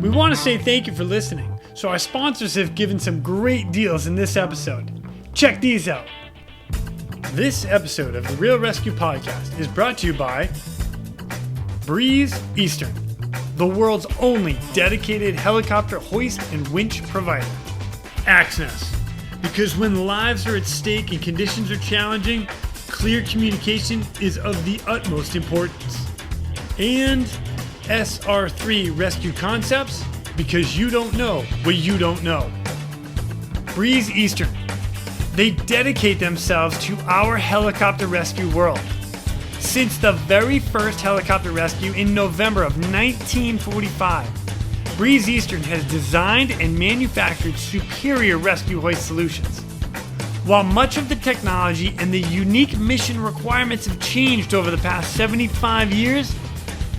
We want to say thank you for listening. So our sponsors have given some great deals in this episode. Check these out. This episode of the Real ResQ podcast is brought to you by Breeze Eastern, the world's only dedicated helicopter hoist and winch provider. Axness, because when lives are at stake and conditions are challenging, clear communication is of the utmost importance. And SR3 Rescue Concepts, because you don't know what you don't know. Breeze Eastern, they dedicate themselves to our helicopter rescue world. Since the very first helicopter rescue in November of 1945, Breeze Eastern has designed and manufactured superior rescue hoist solutions. While much of the technology and the unique mission requirements have changed over the past 75 years,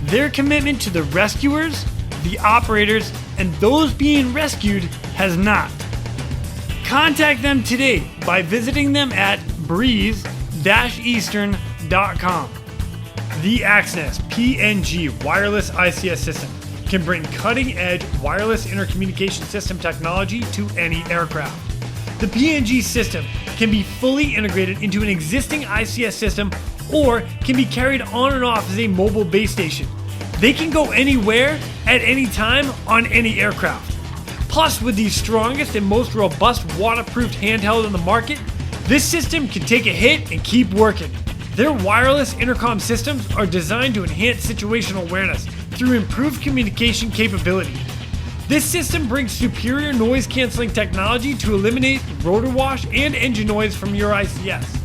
their commitment to the rescuers, the operators, and those being rescued has not. Contact them today by visiting them at breeze-eastern.com. The Axness PNG wireless ICS system can bring cutting-edge wireless intercommunication system technology to any aircraft. The PNG system can be fully integrated into an existing ICS system or can be carried on and off as a mobile base station. They can go anywhere at any time on any aircraft. Plus, with the strongest and most robust waterproofed handheld in the market, this system can take a hit and keep working. Their wireless intercom systems are designed to enhance situational awareness through improved communication capability. This system brings superior noise canceling technology to eliminate rotor wash and engine noise from your ICS.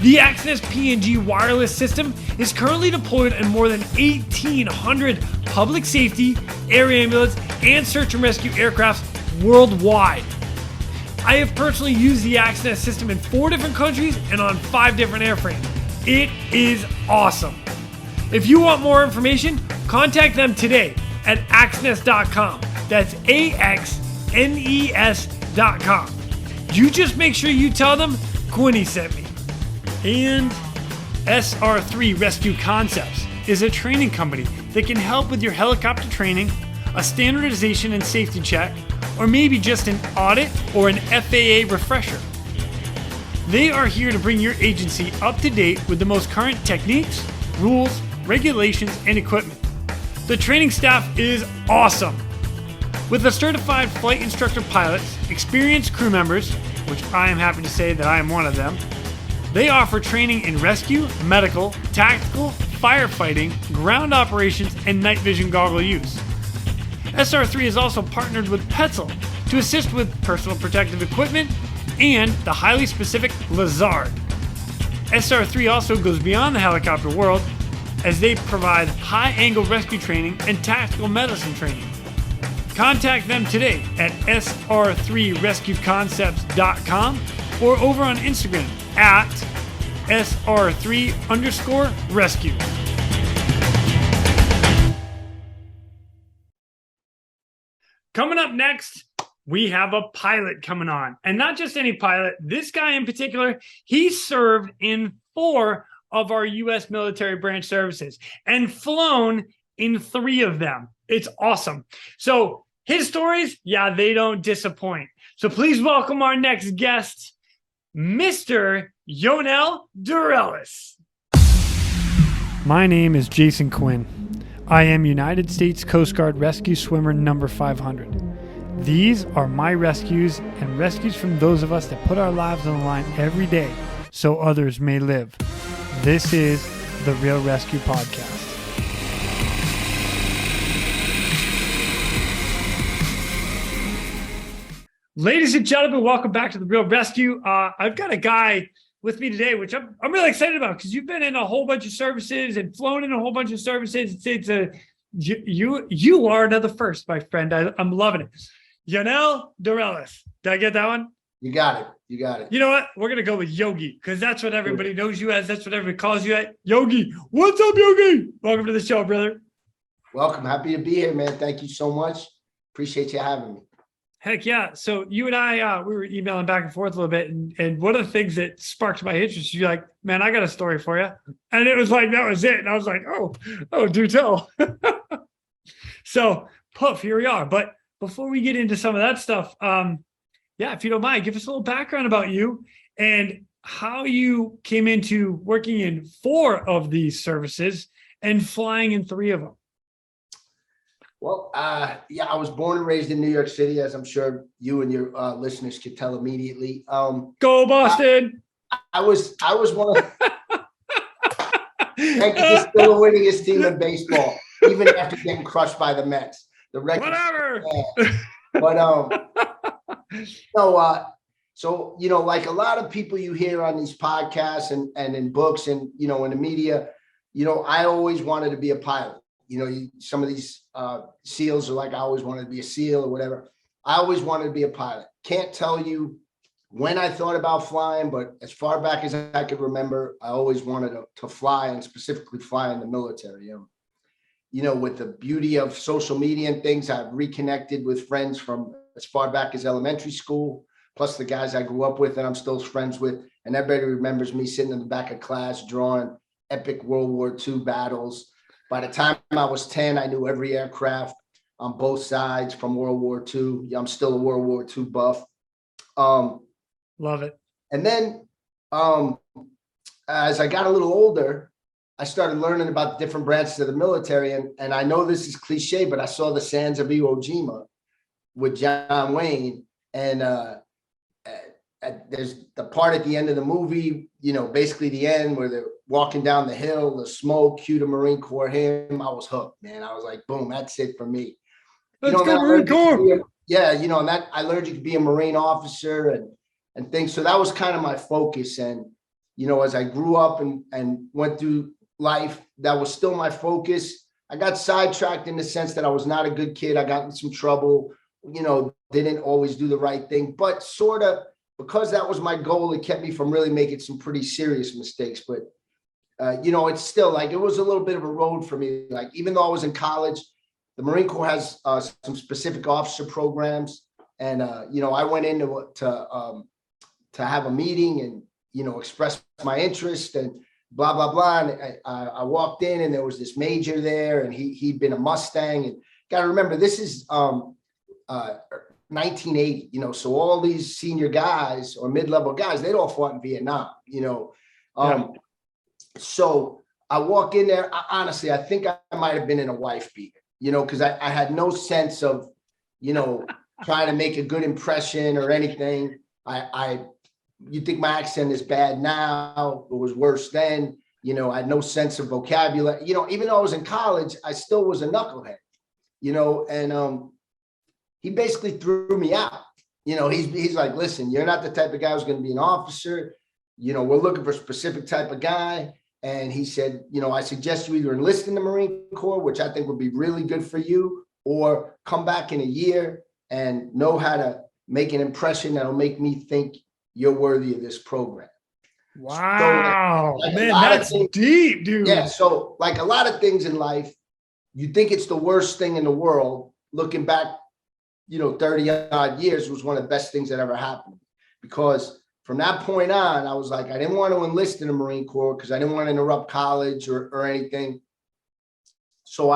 The Axness PNG wireless system is currently deployed in more than 1,800 public safety, air ambulance, and search and rescue aircrafts worldwide. I have personally used the Axness system in 4 different countries and on 5 different airframes. It is awesome. If you want more information, contact them today at axness.com. That's AXNES.com. You just make sure you tell them Quinny sent me. And SR3 Rescue Concepts is a training company that can help with your helicopter training, a standardization and safety check, or maybe just an audit or an FAA refresher. They are here to bring your agency up to date with the most current techniques, rules, regulations, and equipment. The training staff is awesome. With a certified flight instructor pilots, experienced crew members, which I am happy to say that I am one of them, they offer training in rescue, medical, tactical, firefighting, ground operations, and night vision goggle use. SR3 is also partnered with Petzl to assist with personal protective equipment and the highly specific Lazard. SR3 also goes beyond the helicopter world as they provide high-angle rescue training and tactical medicine training. Contact them today at sr3rescueconcepts.com or over on Instagram at SR3_rescue. Coming up next, we have a pilot coming on. And not just any pilot. This guy in particular, he served in 4 of our U.S. military branch services and flown in 3 of them. It's awesome. So his stories, yeah, they don't disappoint. So please welcome our next guest, Mr. Yogi Dorelis. My name is Jason Quinn. I am United States Coast Guard Rescue Swimmer number 500. These are my rescues and rescues from those of us that put our lives on the line every day so others may live. This is the Real ResQ podcast. Ladies and gentlemen, welcome back to the Real ResQ. I've got a guy with me today, which I'm really excited about because you've been in a whole bunch of services and flown in a whole bunch of services. You are another first, my friend. I'm loving it. Yogi Dorelis. Did I get that one? You got it. You know what? We're going to go with Yogi because that's what everybody knows you as. That's what everybody calls you at. Yogi. What's up, Yogi? Welcome to the show, brother. Welcome. Happy to be here, man. Thank you so much. Appreciate you having me. Heck yeah. So you and I, we were emailing back and forth a little bit. And one of the things that sparked my interest, you're like, man, I got a story for you. And it was like, that was it. And I was like, oh, do tell. So poof, here we are. But before we get into some of that stuff, yeah, if you don't mind, give us a little background about you and how you came into working in 4 of these services and flying in 3 of them. Well, yeah, I was born and raised in New York City, as I'm sure you and your listeners could tell immediately. Go Boston! I was one of Yankees still the winningest team in baseball, even after getting crushed by the Mets. The record, whatever. But so like a lot of people you hear on these podcasts and in books and in the media, I always wanted to be a pilot. Some of these SEALs are like, I always wanted to be a SEAL or whatever. I always wanted to be a pilot. Can't tell you when I thought about flying, but as far back as I could remember, I always wanted to fly, and specifically fly in the military. With the beauty of social media and things, I've reconnected with friends from as far back as elementary school, plus the guys I grew up with and I'm still friends with. And everybody remembers me sitting in the back of class drawing epic World War II battles. By the time I was 10, I knew every aircraft on both sides from World War II. I'm still a World War II buff. Love it. And then as I got a little older, I started learning about the different branches of the military. And I know this is cliche, but I saw the Sands of Iwo Jima with John Wayne. And there's the part at the end of the movie, basically the end where they're walking down the hill, the smoke, cue to Marine Corps hymn. I was hooked, man. I was like, boom, that's it for me. Let's go Marine Corps. And that I learned you could be a Marine officer and things. So that was kind of my focus. And, as I grew up and went through life, that was still my focus. I got sidetracked in the sense that I was not a good kid. I got in some trouble, didn't always do the right thing, but sort of because that was my goal, it kept me from really making some pretty serious mistakes. But, it's still like, it was a little bit of a road for me. Like, even though I was in college, the Marine Corps has some specific officer programs. And, I went in to have a meeting and, express my interest and blah, blah, blah. And I walked in and there was this major there and he'd been a Mustang. And got to remember, this is 1980, so all these senior guys or mid-level guys, they'd all fought in Vietnam, So I walk in there. Honestly, I think I might have been in a wife beater, because I had no sense of, trying to make a good impression or anything. You think my accent is bad now, it was worse then. I had no sense of vocabulary. Even though I was in college, I still was a knucklehead, and he basically threw me out. He's like, listen, you're not the type of guy who's going to be an officer. We're looking for a specific type of guy. And he said, I suggest you either enlist in the Marine Corps, which I think would be really good for you, or come back in a year and know how to make an impression that'll make me think you're worthy of this program. Wow, so, man, that's deep, dude. Yeah. So like a lot of things in life, you think it's the worst thing in the world. Looking back, 30 odd years was one of the best things that ever happened, because from that point on, I was like, I didn't want to enlist in the Marine Corps because I didn't want to interrupt college or anything. So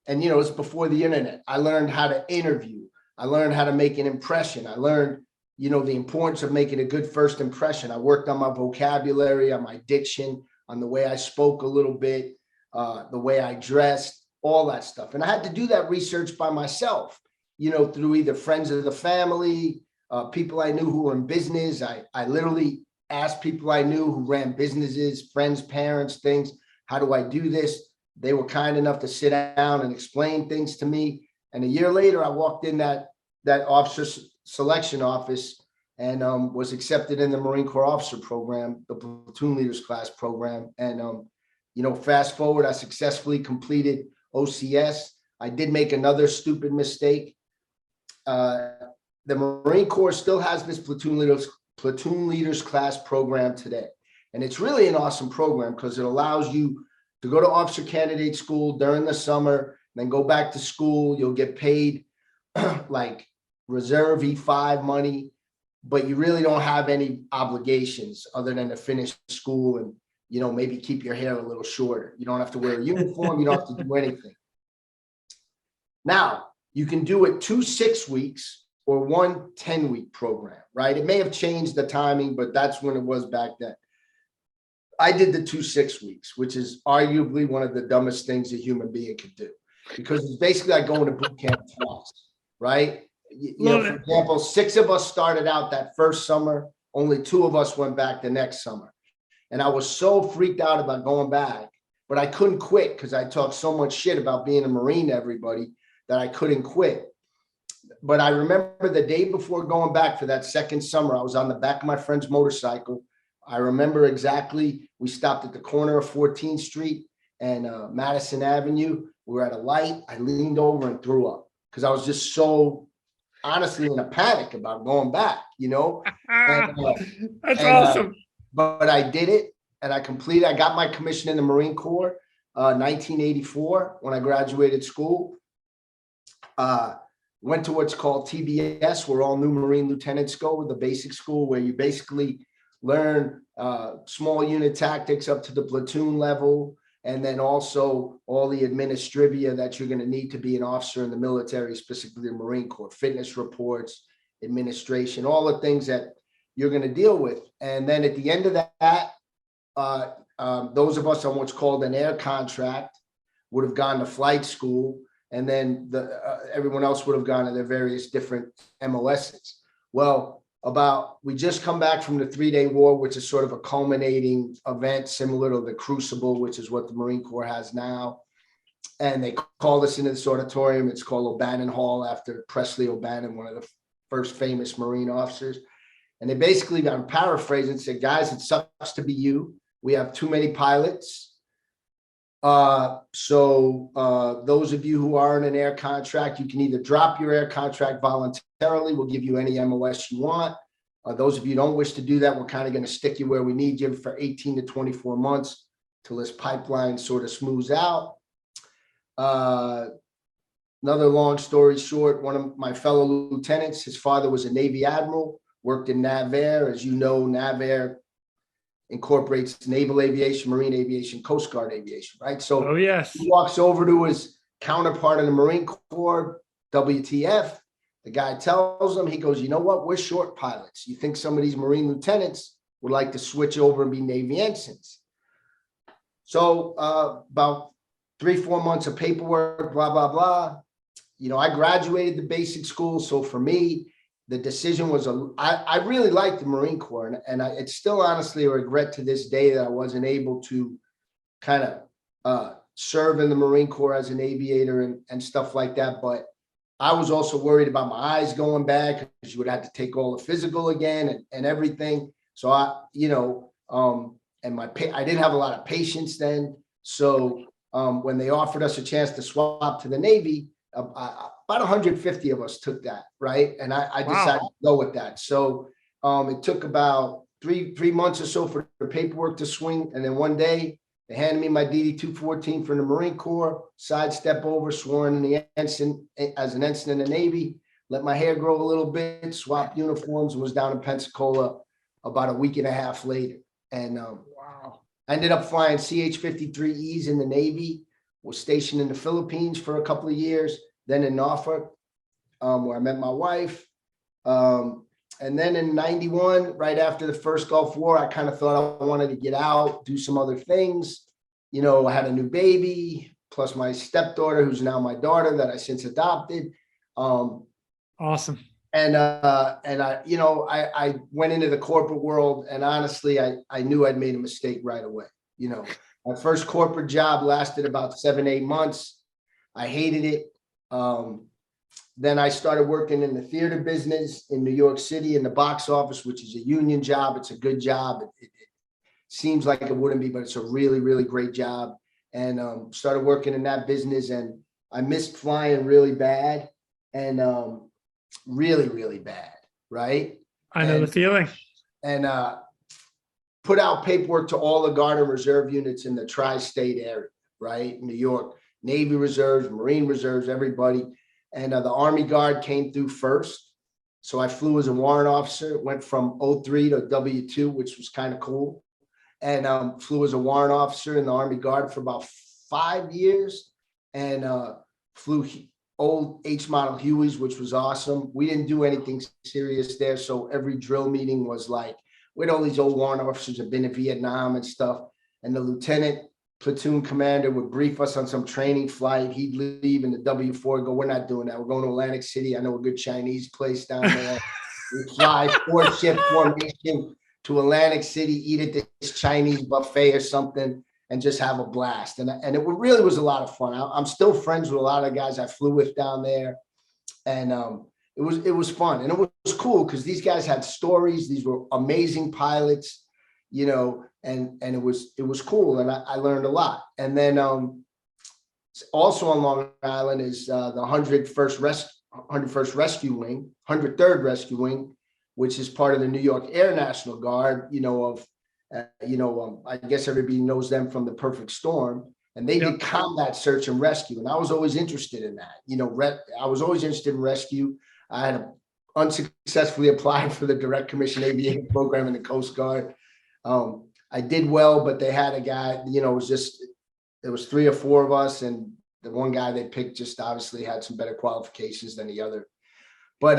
it's before the internet. I learned how to interview. I learned how to make an impression. I learned, the importance of making a good first impression. I worked on my vocabulary, on my diction, on the way I spoke a little bit, the way I dressed, all that stuff. And I had to do that research by myself, through either friends of the family, people I knew who were in business. I literally asked people I knew who ran businesses, friends, parents, things. How do I do this? They were kind enough to sit down and explain things to me. And a year later, I walked in that officer selection office and was accepted in the Marine Corps officer program, the platoon leaders class program. And, fast forward, I successfully completed OCS. I did make another stupid mistake. The Marine Corps still has this platoon leaders class program today. And it's really an awesome program because it allows you to go to officer candidate school during the summer, then go back to school. You'll get paid like reserve E5 money, but you really don't have any obligations other than to finish school and, maybe keep your hair a little shorter. You don't have to wear a uniform. You don't have to do anything. Now, You can do it 2 6-weeks or 1 10-week program, right? It may have changed the timing, but that's when it was back then. I did the 2 6-weeks, which is arguably one of the dumbest things a human being could do, because it's basically like going to boot camp twice, right? For example, 6 of us started out that first summer, only 2 of us went back the next summer. And I was so freaked out about going back, but I couldn't quit because I talked so much shit about being a Marine to everybody that I couldn't quit. But I remember the day before going back for that second summer, I was on the back of my friend's motorcycle. I remember exactly, we stopped at the corner of 14th Street and Madison Avenue. We were at a light. I leaned over and threw up because I was just so honestly in a panic about going back, That's awesome. But I did it and I completed. I got my commission in the Marine Corps, 1984, when I graduated school. Went to what's called TBS, where all new Marine lieutenants go, the basic school, where you basically learn small unit tactics up to the platoon level, and then also all the administrivia that you're going to need to be an officer in the military, specifically the Marine Corps, fitness reports, administration, all the things that you're going to deal with. And then at the end of that, those of us on what's called an air contract would have gone to flight school, and then everyone else would have gone to their various different MOSs. Well, we just come back from the 3-day war, which is sort of a culminating event similar to the Crucible, which is what the Marine Corps has now. And they called us into this auditorium. It's called O'Bannon Hall, after Presley O'Bannon, one of the first famous Marine officers. And they basically, I'm paraphrasing, said, guys, it sucks to be you. We have too many pilots. So those of you who are in an air contract, you can either drop your air contract voluntarily. We'll give you any MOS you want. Those of you who don't wish to do that, we're kind of going to stick you where we need you for 18 to 24 months till this pipeline sort of smooths out. Another long story short, one of my fellow lieutenants, his father was a Navy admiral, worked in NAVAIR. As you know, NAVAIR incorporates naval aviation, marine aviation, Coast Guard aviation, right? So yes, he walks over to his counterpart in the Marine Corps, WTF. The guy tells him, he goes, you know what? We're short pilots. You think some of these Marine lieutenants would like to switch over and be Navy ensigns? So about 3-4 months of paperwork, blah, blah, blah. I graduated the basic school. So for me, the decision was, I really liked the Marine Corps, and it's still honestly a regret to this day that I wasn't able to kind of serve in the Marine Corps as an aviator and stuff like that. But I was also worried about my eyes going back, because you would have to take all the physical again and everything. So I didn't have a lot of patience then. So when they offered us a chance to swap to the Navy, about 150 of us took that, right? And I decided to go with that. So it took about three months or so for the paperwork to swing. And then one day they handed me my DD-214 from the Marine Corps, sidestep over, sworn in the ensign as an ensign in the Navy, let my hair grow a little bit, swapped uniforms, and was down in Pensacola about a week and a half later. And I ended up flying CH-53Es in the Navy, was stationed in the Philippines for a couple of years, then in Norfolk, where I met my wife. And then in 91, right after the first Gulf War, I kind of thought I wanted to get out, do some other things. I had a new baby, plus my stepdaughter, who's now my daughter, that I since adopted. Awesome. And I went into the corporate world, and honestly, I knew I'd made a mistake right away. My first corporate job lasted about 7-8 months. I hated it. Then I started working in the theater business in New York City in the box office, which is a union job. It's a good job. It seems like it wouldn't be, but it's a really, really great job. And started working in that business, and I missed flying really bad, and really, really bad, right? I know the feeling. And put out paperwork to all the Guard and Reserve units in the tri-state area, right? New York, Navy Reserves, Marine Reserves, everybody. And the Army Guard came through first. So I flew as a warrant officer, went from 03 to W2, which was kind of cool. And flew as a warrant officer in the Army Guard for about 5 years, and flew old H model Hueys, which was awesome. We didn't do anything serious there. So every drill meeting was like, with all these old warrant officers have been in Vietnam and stuff. And the lieutenant platoon commander would brief us on some training flight. He'd leave in the W4, go, we're not doing that. We're going to Atlantic City. I know a good Chinese place down there. We fly 4-ship formation to Atlantic City, eat at this Chinese buffet or something, and just have a blast. And it really was a lot of fun. I'm still friends with a lot of the guys I flew with down there. And it was fun. And it was cool because these guys had stories. These were amazing pilots, you know, and it was cool. And I learned a lot. And then also on Long Island is the 101st Rescue Wing, 103rd Rescue Wing, which is part of the New York Air National Guard, you know, I guess everybody knows them from The Perfect Storm, and they did combat search and rescue. And I was always interested in that. You know, I was always interested in rescue. I had unsuccessfully applied for the Direct Commission Aviation program in the Coast Guard. I did well, but they had a guy, you know, there was 3 or 4 of us, and the one guy they picked just obviously had some better qualifications than the other. But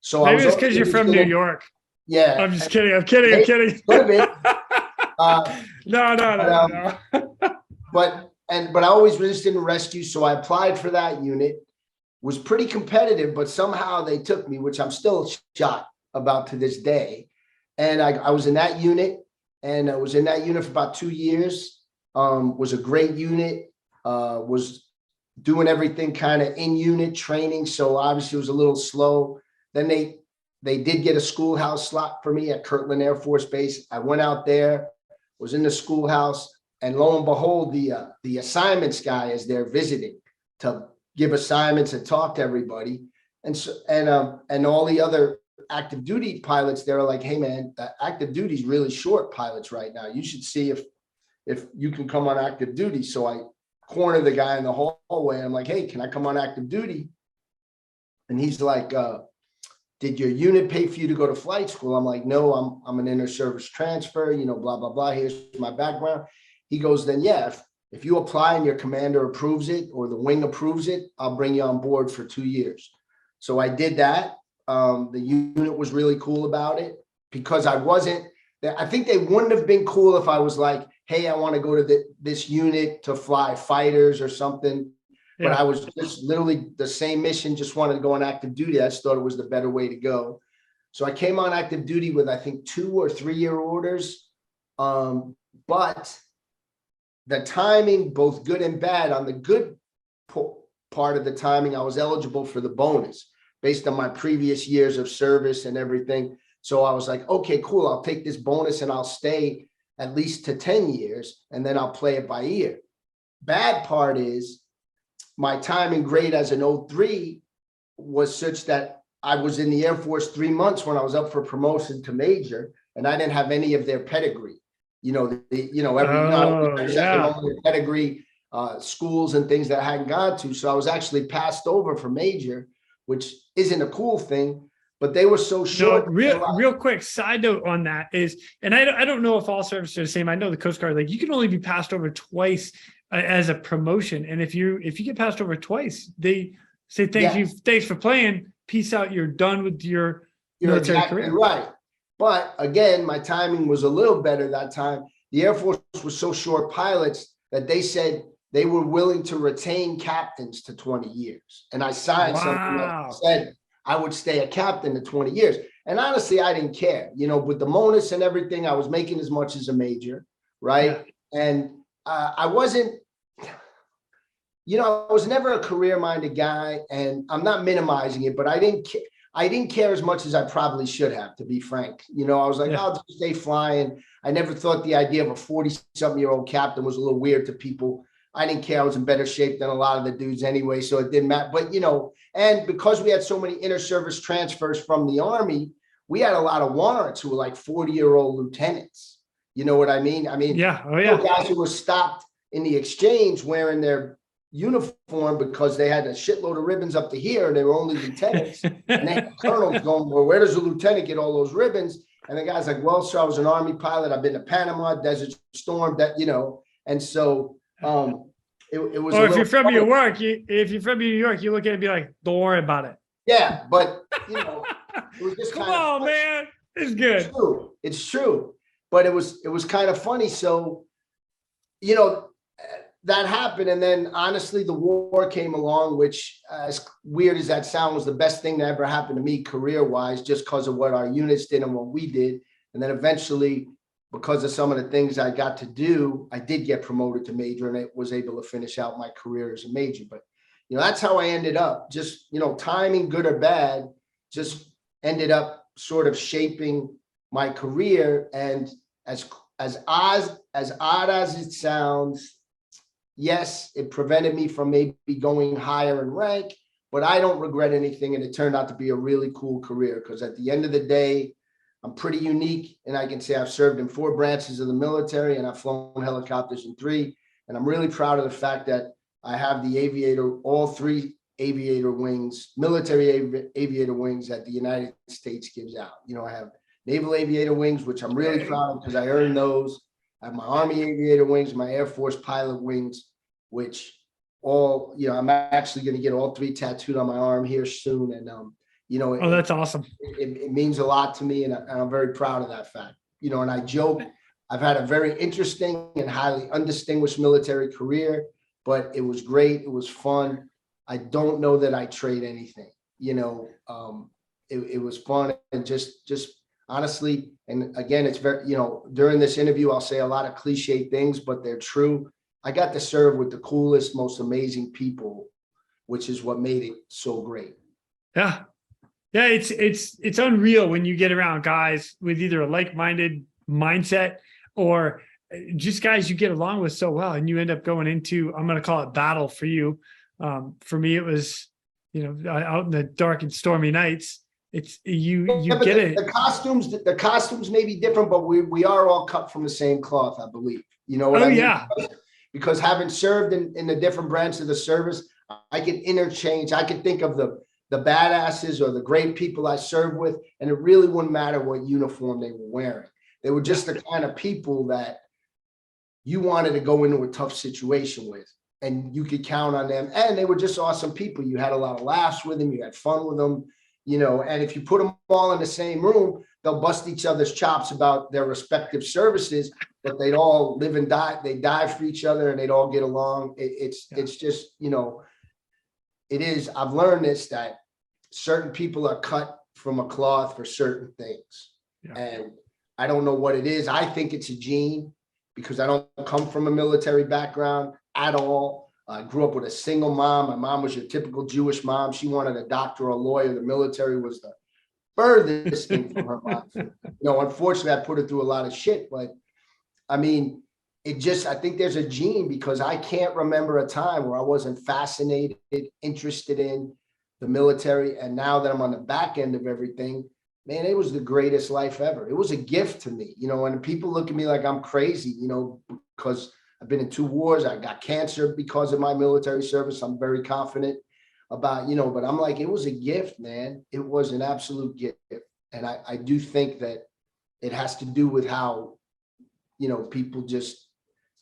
so maybe it's because you're from New York. Yeah, I'm just kidding. I'm kidding. No. But I always was interested in rescue, so I applied for that unit. Was pretty competitive, but somehow they took me, which I'm still shocked about to this day. And I was in that unit, and I was in that unit for about 2 years. Was a great unit. Was doing everything kind of in unit training, so obviously it was a little slow. Then they did get a schoolhouse slot for me at Kirtland Air Force Base. I went out there, was in the schoolhouse, and lo and behold, the assignments guy is there visiting to give assignments and talk to everybody. And so and all the other active duty pilots, they're like, hey man, active duty is really short pilots right now. You should see if you can come on active duty. So I corner the guy in the hallway. I'm like, hey, can I come on active duty? And he's like, did your unit pay for you to go to flight school? I'm like, no, I'm an inter-service transfer, you know, blah, blah, blah. Here's my background. He goes, then yeah, if you apply and your commander approves it or the wing approves it, I'll bring you on board for 2 years. So I did that. The unit was really cool about it because I think they wouldn't have been cool if I was like, hey, I want to go to this unit to fly fighters or something. But I was just literally the same mission, just wanted to go on active duty. I just thought it was the better way to go. So I came on active duty with, I think, 2 or 3 year orders. But the timing, both good and bad, on the good part of the timing, I was eligible for the bonus based on my previous years of service and everything. So I was like, okay, cool. I'll take this bonus and I'll stay at least to 10 years and then I'll play it by ear. Bad part is my time and grade as an 03 was such that I was in the Air Force 3 months when I was up for promotion to major, and I didn't have any of their pedigree. Every pedigree schools and things that I hadn't gone to. So I was actually passed over for major, which isn't a cool thing. But they were so short. Real quick side note on that is, and I don't know if all services are the same. I know the Coast Guard, like you can only be passed over twice as a promotion, and if you get passed over twice, they say thanks for playing, peace out, you're done with your military career. Right. But again, my timing was a little better that time. The Air Force was so short pilots that they said they were willing to retain captains to 20 years, and I signed something that said I would stay a captain to 20 years. And honestly, I didn't care, with the bonus and everything, I was making as much as a major, right? Yeah. And I wasn't, I was never a career-minded guy, and I'm not minimizing it, but I didn't care as much as I probably should have, to be frank. I was like, I'll just stay flying. I never thought the idea of a 40-something-year-old captain was a little weird to people. I didn't care. I was in better shape than a lot of the dudes anyway, so it didn't matter. But, and because we had so many inter-service transfers from the Army, we had a lot of warrants who were like 40-year-old lieutenants. You know what I mean? Guys who were stopped in the exchange wearing their uniform because they had a shitload of ribbons up to here and they were only lieutenants. And then the colonel's going, well, where does a lieutenant get all those ribbons? And the guy's like, well, sir, I was an Army pilot. I've been to Panama, Desert Storm, and so it was Or a if you're little from funny. New York, if you're from New York, you look at it and be like, don't worry about it. Yeah, but it was just Come kind of on, funny. man. It's good. True. It's true. But it was kind of funny. So, you know, that happened. And then honestly, the war came along, which as weird as that sound, was the best thing that ever happened to me career-wise, just because of what our units did and what we did. And then eventually, because of some of the things I got to do, I did get promoted to major and I was able to finish out my career as a major. But, that's how I ended up. Just, timing, good or bad, just ended up sort of shaping my career. And as odd as it sounds, yes, it prevented me from maybe going higher in rank, but I don't regret anything. And it turned out to be a really cool career because at the end of the day, I'm pretty unique. And I can say I've served in 4 branches of the military and I've flown helicopters in 3. And I'm really proud of the fact that I have all 3 aviator wings, military aviator wings that the United States gives out. I have naval aviator wings, which I'm really proud of because I earned those. I have my Army aviator wings, my Air Force pilot wings, which I'm actually going to get all 3 tattooed on my arm here soon. And, Oh, that's awesome. It means a lot to me. And I'm very proud of that fact, and I joke, I've had a very interesting and highly undistinguished military career, but it was great. It was fun. I don't know that I trade anything, it was fun and just honestly, and again, it's very, during this interview, I'll say a lot of cliche things, but they're true. I got to serve with the coolest, most amazing people, which is what made it so great. Yeah. Yeah. It's unreal when you get around guys with either a like-minded mindset or just guys you get along with so well. And you end up going into, I'm going to call it battle for you. For me, it was, out in the dark and stormy nights. It's you get it. The costumes may be different, but we are all cut from the same cloth, I believe. You know what I mean? Yeah. Because having served in the different branches of the service, I can interchange. I can think of the badasses or the great people I served with, and it really wouldn't matter what uniform they were wearing. They were just the kind of people that you wanted to go into a tough situation with, and you could count on them. And they were just awesome people. You had a lot of laughs with them. You had fun with them. And if you put them all in the same room, they'll bust each other's chops about their respective services, but they'd all live and die. They die for each other and they'd all get along. It's just, it is. I've learned this, that certain people are cut from a cloth for certain things. Yeah. And I don't know what it is. I think it's a gene because I don't come from a military background at all. I grew up with a single mom. My mom was your typical Jewish mom. She wanted a doctor or a lawyer. The military was the furthest thing from her mind. Unfortunately, I put her through a lot of shit. But I mean, I think there's a gene because I can't remember a time where I wasn't fascinated, interested in the military. And now that I'm on the back end of everything, man, it was the greatest life ever. It was a gift to me, and people look at me like I'm crazy, because I've been in 2 wars. I got cancer because of my military service. I'm very confident about, but I'm like, it was a gift, man. It was an absolute gift. And I do think that it has to do with how, people just,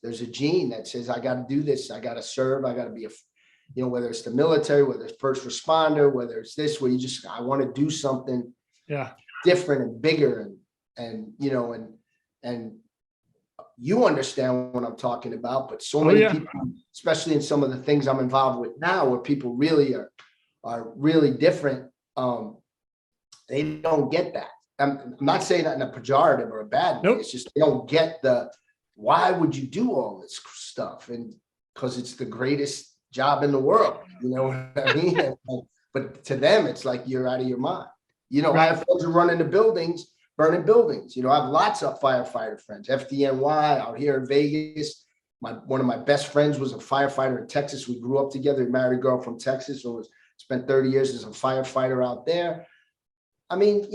there's a gene that says, I got to do this. I got to serve. I got to be whether it's the military, whether it's first responder, whether it's this, where I want to do something different and bigger and you understand what I'm talking about, but so many people, especially in some of the things I'm involved with now, where people really are really different. They don't get that. I'm not saying that in a pejorative or a bad way. It's just, they don't get why would you do all this stuff? And because it's the greatest job in the world, you know what I mean? But to them, it's like, you're out of your mind. I have friends who run into buildings, burning buildings. I have lots of firefighter friends, FDNY out here in Vegas. One of my best friends was a firefighter in Texas. We grew up together. He married a girl from Texas, so spent 30 years as a firefighter out there. I mean,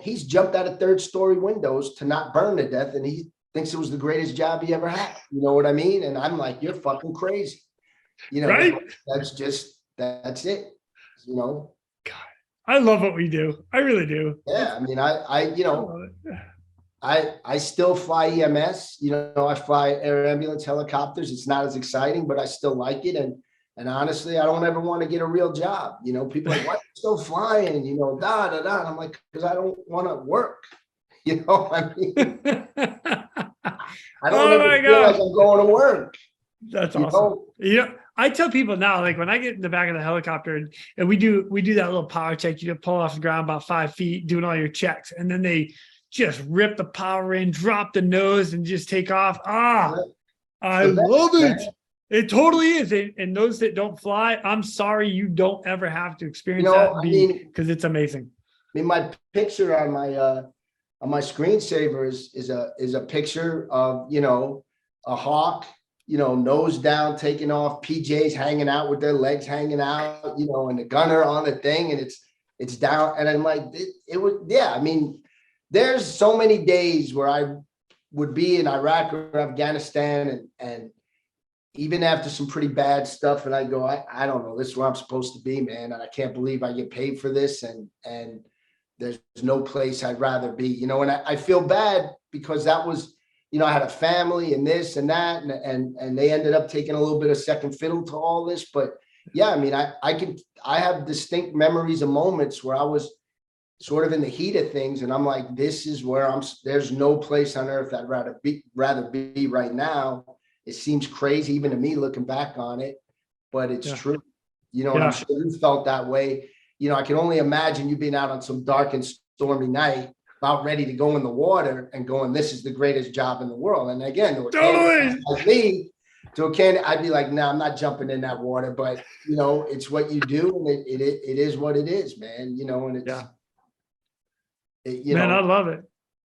he's jumped out of 3rd-story windows to not burn to death, and he thinks it was the greatest job he ever had. You know what I mean? And I'm like, you're fucking crazy. Right? That's it. God, I love what we do. I really do. Yeah, I mean, I I still fly EMS. You know, I fly air ambulance helicopters. It's not as exciting, but I still like it. And honestly, I don't ever want to get a real job. You know, people are like, why are you still flying? You know, da da da. And I'm like, because I don't want to work. You know, I mean, I don't Oh ever my feel like God. I'm going to work. That's You awesome. know, You know, I tell people now, like when I get in the back of the helicopter and we do that little power check, you pull off the ground about 5 feet, doing all your checks, and then they just rip the power in, drop the nose, and just take off. Ah, I the love best, man. it. It totally is. And those that don't fly, I'm sorry you don't ever have to You experience know, that I mean, because it's amazing. my picture on my screensaver is a picture of, you know, a hawk, you know, nose down, taking off, PJs hanging out with their legs hanging out, you know, and the gunner on the thing, and it's down. And I'm like, it was, yeah. I mean, there's so many days where I would be in Iraq or Afghanistan, and even after some pretty bad stuff, and I go, I don't know, this is where I'm supposed to be, man, and I can't believe I get paid for this, and there's no place I'd rather be, you know. And I feel bad because that was, you know, I had a family and this and that, and they ended up taking a little bit of second fiddle to all this. But yeah, I mean, I have distinct memories of moments where I was sort of in the heat of things, and I'm like, this is where there's no place on earth I'd rather be right now. It seems crazy even to me looking back on it, but it's true, you know. And I'm sure you felt that way. You know, I can only imagine you being out on some dark and stormy night, about ready to go in the water and going, this is the greatest job in the world. And again, to a candidate like me, I'd be like, nah, I'm not jumping in that water. But you know, it's what you do, and it is what it is, man. You know, and it's you Man, know, I love it.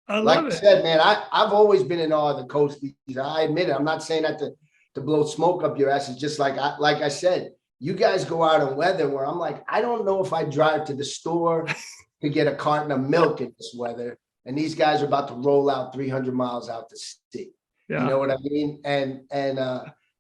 I like love I it. said, man, I've always been in awe of the coasties. I admit it. I'm not saying that to blow smoke up your ass. It's just like I said, you guys go out in weather where I'm like, I don't know if I drive to the store to get a carton of milk in this weather, and these guys are about to roll out 300 miles out to sea. You know what I mean? And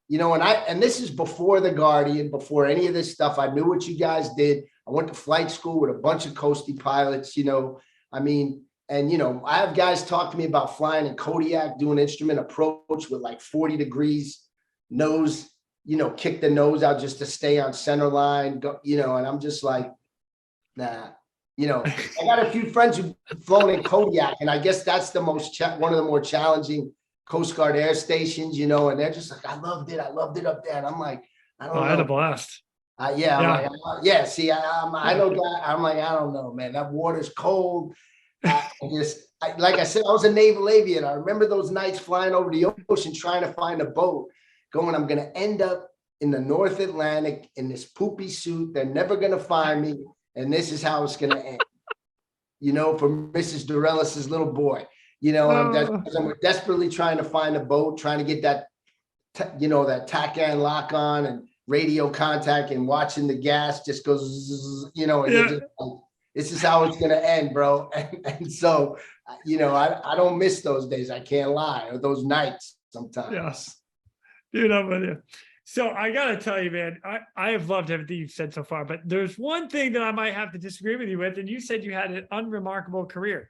you know, and this is before the Guardian, before any of this stuff. I knew what you guys did. I went to flight school with a bunch of coastie pilots, you know. I mean, and you know, I have guys talk to me about flying in Kodiak, doing instrument approach with like 40 degrees nose, you know, kick the nose out just to stay on center line, go, you know. And I'm just like, nah. You know, I got a few friends who've flown in Kodiak, and I guess that's the one of the more challenging Coast Guard air stations, you know, and they're just like, I loved it up there. And I'm like, I don't know. I had a blast. I'm like, yeah, see, I know that. I'm like, I don't know, man. That water's cold. Like I said, I was a naval aviator. I remember those nights flying over the ocean, trying to find a boat, going, I'm going to end up in the North Atlantic in this poopy suit. They're never going to find me. And this is how it's going to end, you know, for Mrs. Dorelis' little boy, you know. I'm desperately trying to find a boat, trying to get that, you know, that tack and lock on and radio contact, and watching the gas just goes, you know, and just like, this is how it's going to end, bro. And so, you know, I don't miss those days. I can't lie, or those nights sometimes. Yes. Dude, I'm with you. So I got to tell you, man, I have loved everything you've said so far, but there's one thing that I might have to disagree with you with. And you said you had an unremarkable career.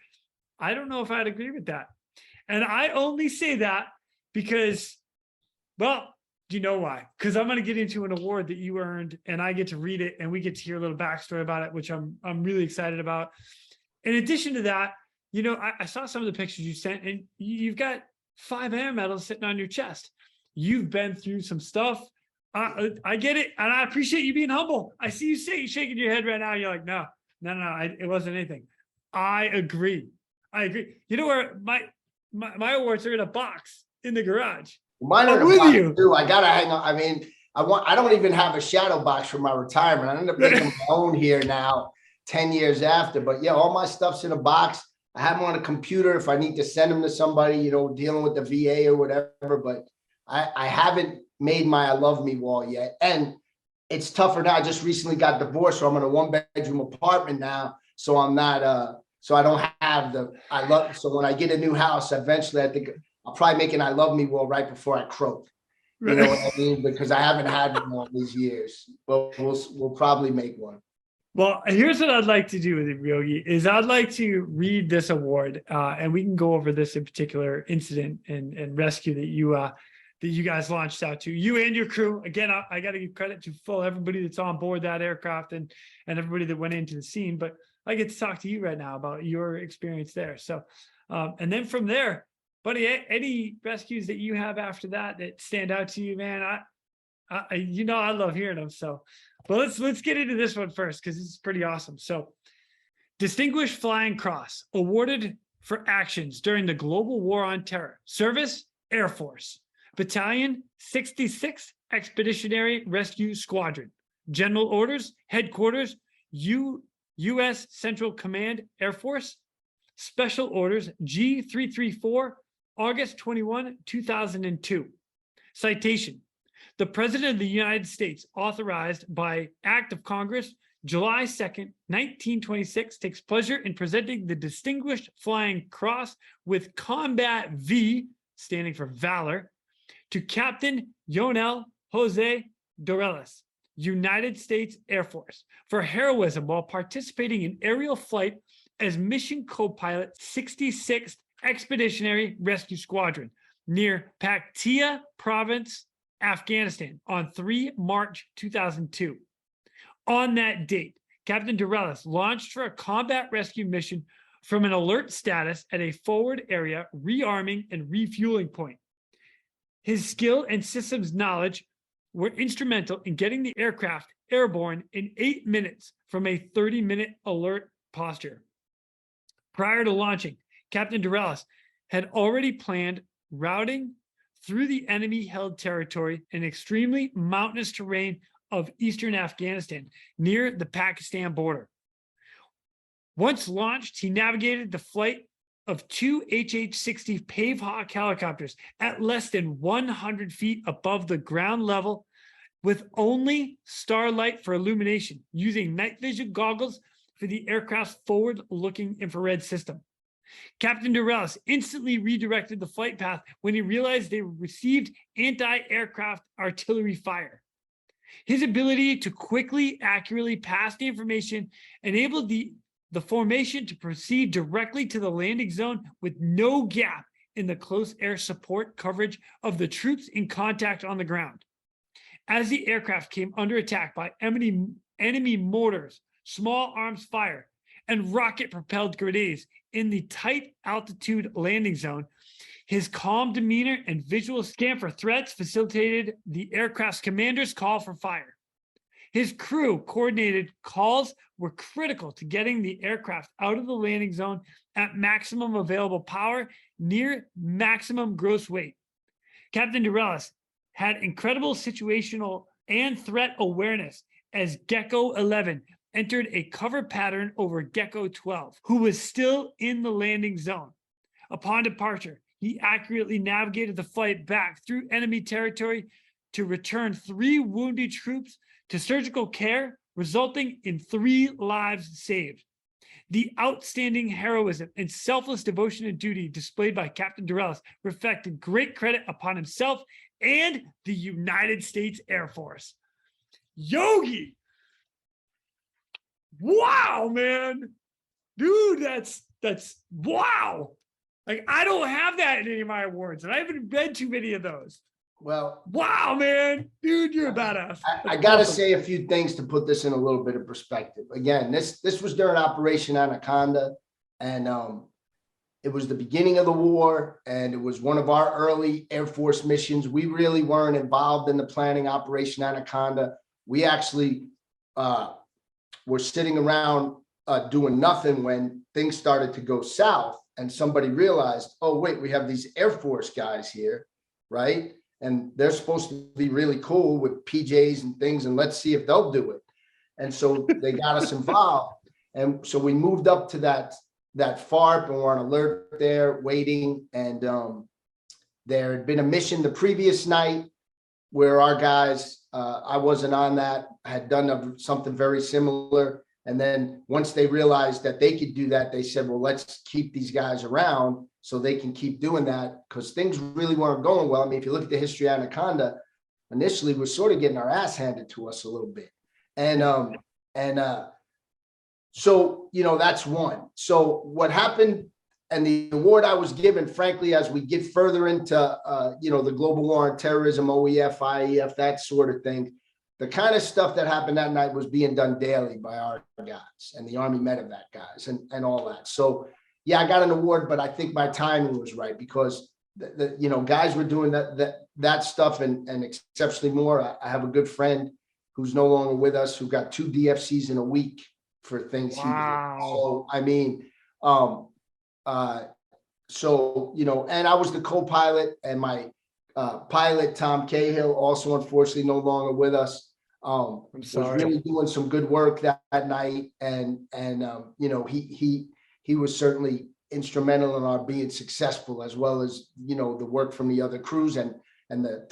I don't know if I'd agree with that. And I only say that because, well, do you know why? Because I'm going to get into an award that you earned, and I get to read it, and we get to hear a little backstory about it, which I'm really excited about. In addition to that, you know, I saw some of the pictures you sent, and you've got 5 air medals sitting on your chest. You've been through some stuff. I get it, and I appreciate you being humble. I see you shaking your head right now. You're like, no, it wasn't anything. I agree. You know where my awards are in a box in the garage. Mine are with you too. I gotta hang on. I mean, I don't even have a shadow box for my retirement. I end up making my own here now, 10 years after. But yeah, all my stuff's in a box. I have them on a computer if I need to send them to somebody, you know, dealing with the VA or whatever. But I haven't made my I love me wall yet. And it's tougher now. I just recently got divorced, so I'm in a 1-bedroom apartment now. So I'm not so I don't have so when I get a new house, eventually I think I'll probably make an I love me wall right before I croak. You know what I mean? Because I haven't had one all these years. But we'll probably make one. Well, here's what I'd like to do with it, Yogi, is I'd like to read this award, and we can go over this in particular incident and rescue that you guys launched out to, you and your crew. Again, I got to give credit to everybody that's on board that aircraft and everybody that went into the scene. But I get to talk to you right now about your experience there. So, and then from there, buddy, any rescues that you have after that stand out to you, man? I love hearing them. So, but let's get into this one first because it's pretty awesome. So, Distinguished Flying Cross awarded for actions during the global war on terror. Service, Air Force, Battalion 66th Expeditionary Rescue Squadron. General Orders, Headquarters, U.S. Central Command, Air Force. Special Orders G334, August 21, 2002. Citation. The President of the United States, authorized by Act of Congress, July 2nd, 1926, takes pleasure in presenting the Distinguished Flying Cross with Combat V, standing for Valor, to Captain Yogi Dorelis, United States Air Force, for heroism while participating in aerial flight as mission co-pilot 66th Expeditionary Rescue Squadron near Paktia Province, Afghanistan on 3 March 2002. On that date, Captain Dorelis launched for a combat rescue mission from an alert status at a forward area rearming and refueling point. His skill and systems knowledge were instrumental in getting the aircraft airborne in 8 minutes from a 30-minute alert posture. Prior to launching, Captain Dorelis had already planned routing through the enemy-held territory in extremely mountainous terrain of eastern Afghanistan near the Pakistan border. Once launched, he navigated the flight of 2 HH-60 Pave Hawk helicopters at less than 100 feet above the ground level with only starlight for illumination, using night vision goggles for the aircraft's forward-looking infrared system. Captain Dorelis instantly redirected the flight path when he realized they received anti-aircraft artillery fire. His ability to quickly, accurately pass the information enabled the formation to proceed directly to the landing zone with no gap in the close air support coverage of the troops in contact on the ground. As the aircraft came under attack by enemy mortars, small arms fire, and rocket-propelled grenades in the tight altitude landing zone, his calm demeanor and visual scan for threats facilitated the aircraft's commander's call for fire. His crew coordinated calls were critical to getting the aircraft out of the landing zone at maximum available power near maximum gross weight. Captain Dorelis had incredible situational and threat awareness as Gecko 11 entered a cover pattern over Gecko 12, who was still in the landing zone. Upon departure, he accurately navigated the flight back through enemy territory to return 3 wounded troops to surgical care, resulting in 3 lives saved. The outstanding heroism and selfless devotion and duty displayed by Captain Dorelis reflected great credit upon himself and the United States Air Force. Yogi! Wow, man. Dude, that's wow. Like, I don't have that in any of my awards, and I haven't read too many of those. Well, wow, man. Dude, you're a badass. I got to say a few things to put this in a little bit of perspective. Again, this was during Operation Anaconda, and it was the beginning of the war, and it was one of our early Air Force missions. We really weren't involved in the planning Operation Anaconda. We actually were sitting around doing nothing when things started to go south, and somebody realized, oh, wait, we have these Air Force guys here, right? And they're supposed to be really cool with PJs and things, and let's see if they'll do it. And so they got us involved. And so we moved up to that FARP, and we're on alert there waiting. And there had been a mission the previous night where our guys, I wasn't on that, had done something very similar. And then once they realized that they could do that, they said, well, let's keep these guys around so they can keep doing that, because things really weren't going well. I mean, if you look at the history of Anaconda, initially we're sort of getting our ass handed to us a little bit. And So, that's one. So what happened, and the award I was given, frankly, as we get further into, the global war on terrorism, OEF, IEF, that sort of thing, the kind of stuff that happened that night was being done daily by our guys and the Army medevac guys and all that. So, yeah, I got an award, but I think my timing was right because the guys were doing that stuff and exceptionally more. I have a good friend who's no longer with us who got 2 DFCs in a week for things. Wow. So, I mean, and I was the co-pilot, and my pilot, Tom Cahill, also unfortunately no longer with us, I'm sorry. was really doing some good work that night. And he was certainly instrumental in our being successful, as well as, the work from the other crews and the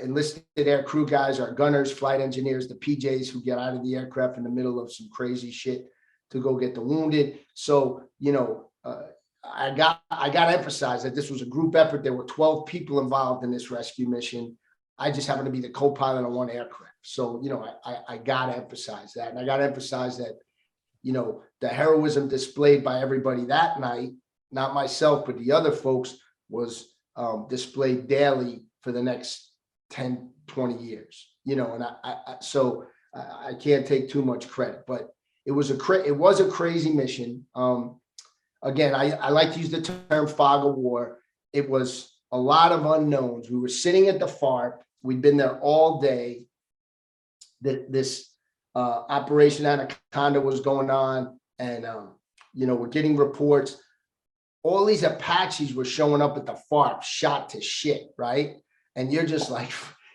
enlisted air crew guys, our gunners, flight engineers, the PJs who get out of the aircraft in the middle of some crazy shit to go get the wounded. So, I got to emphasize that this was a group effort. There were 12 people involved in this rescue mission. I just happened to be the co-pilot on one aircraft. So, I got to emphasize that. And I got to emphasize that, the heroism displayed by everybody that night, not myself, but the other folks, was displayed daily for the next 10, 20 years, and so I can't take too much credit, but it was a crazy mission. Again, I like to use the term fog of war. It was a lot of unknowns. We were sitting at the FARP. We'd been there all day. This Operation Anaconda was going on, and we're getting reports. All these Apaches were showing up at the FARP, shot to shit, right? And you're just like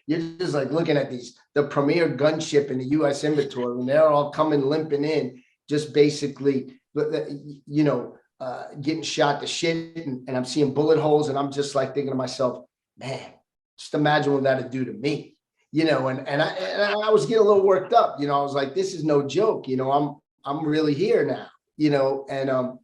looking at the premier gunship in the U.S. inventory, and they're all coming limping in, just basically, getting shot to shit, and I'm seeing bullet holes, and I'm just like thinking to myself, man, just imagine what that'd do to me, and I was getting a little worked up, I was like, this is no joke, I'm really here now, and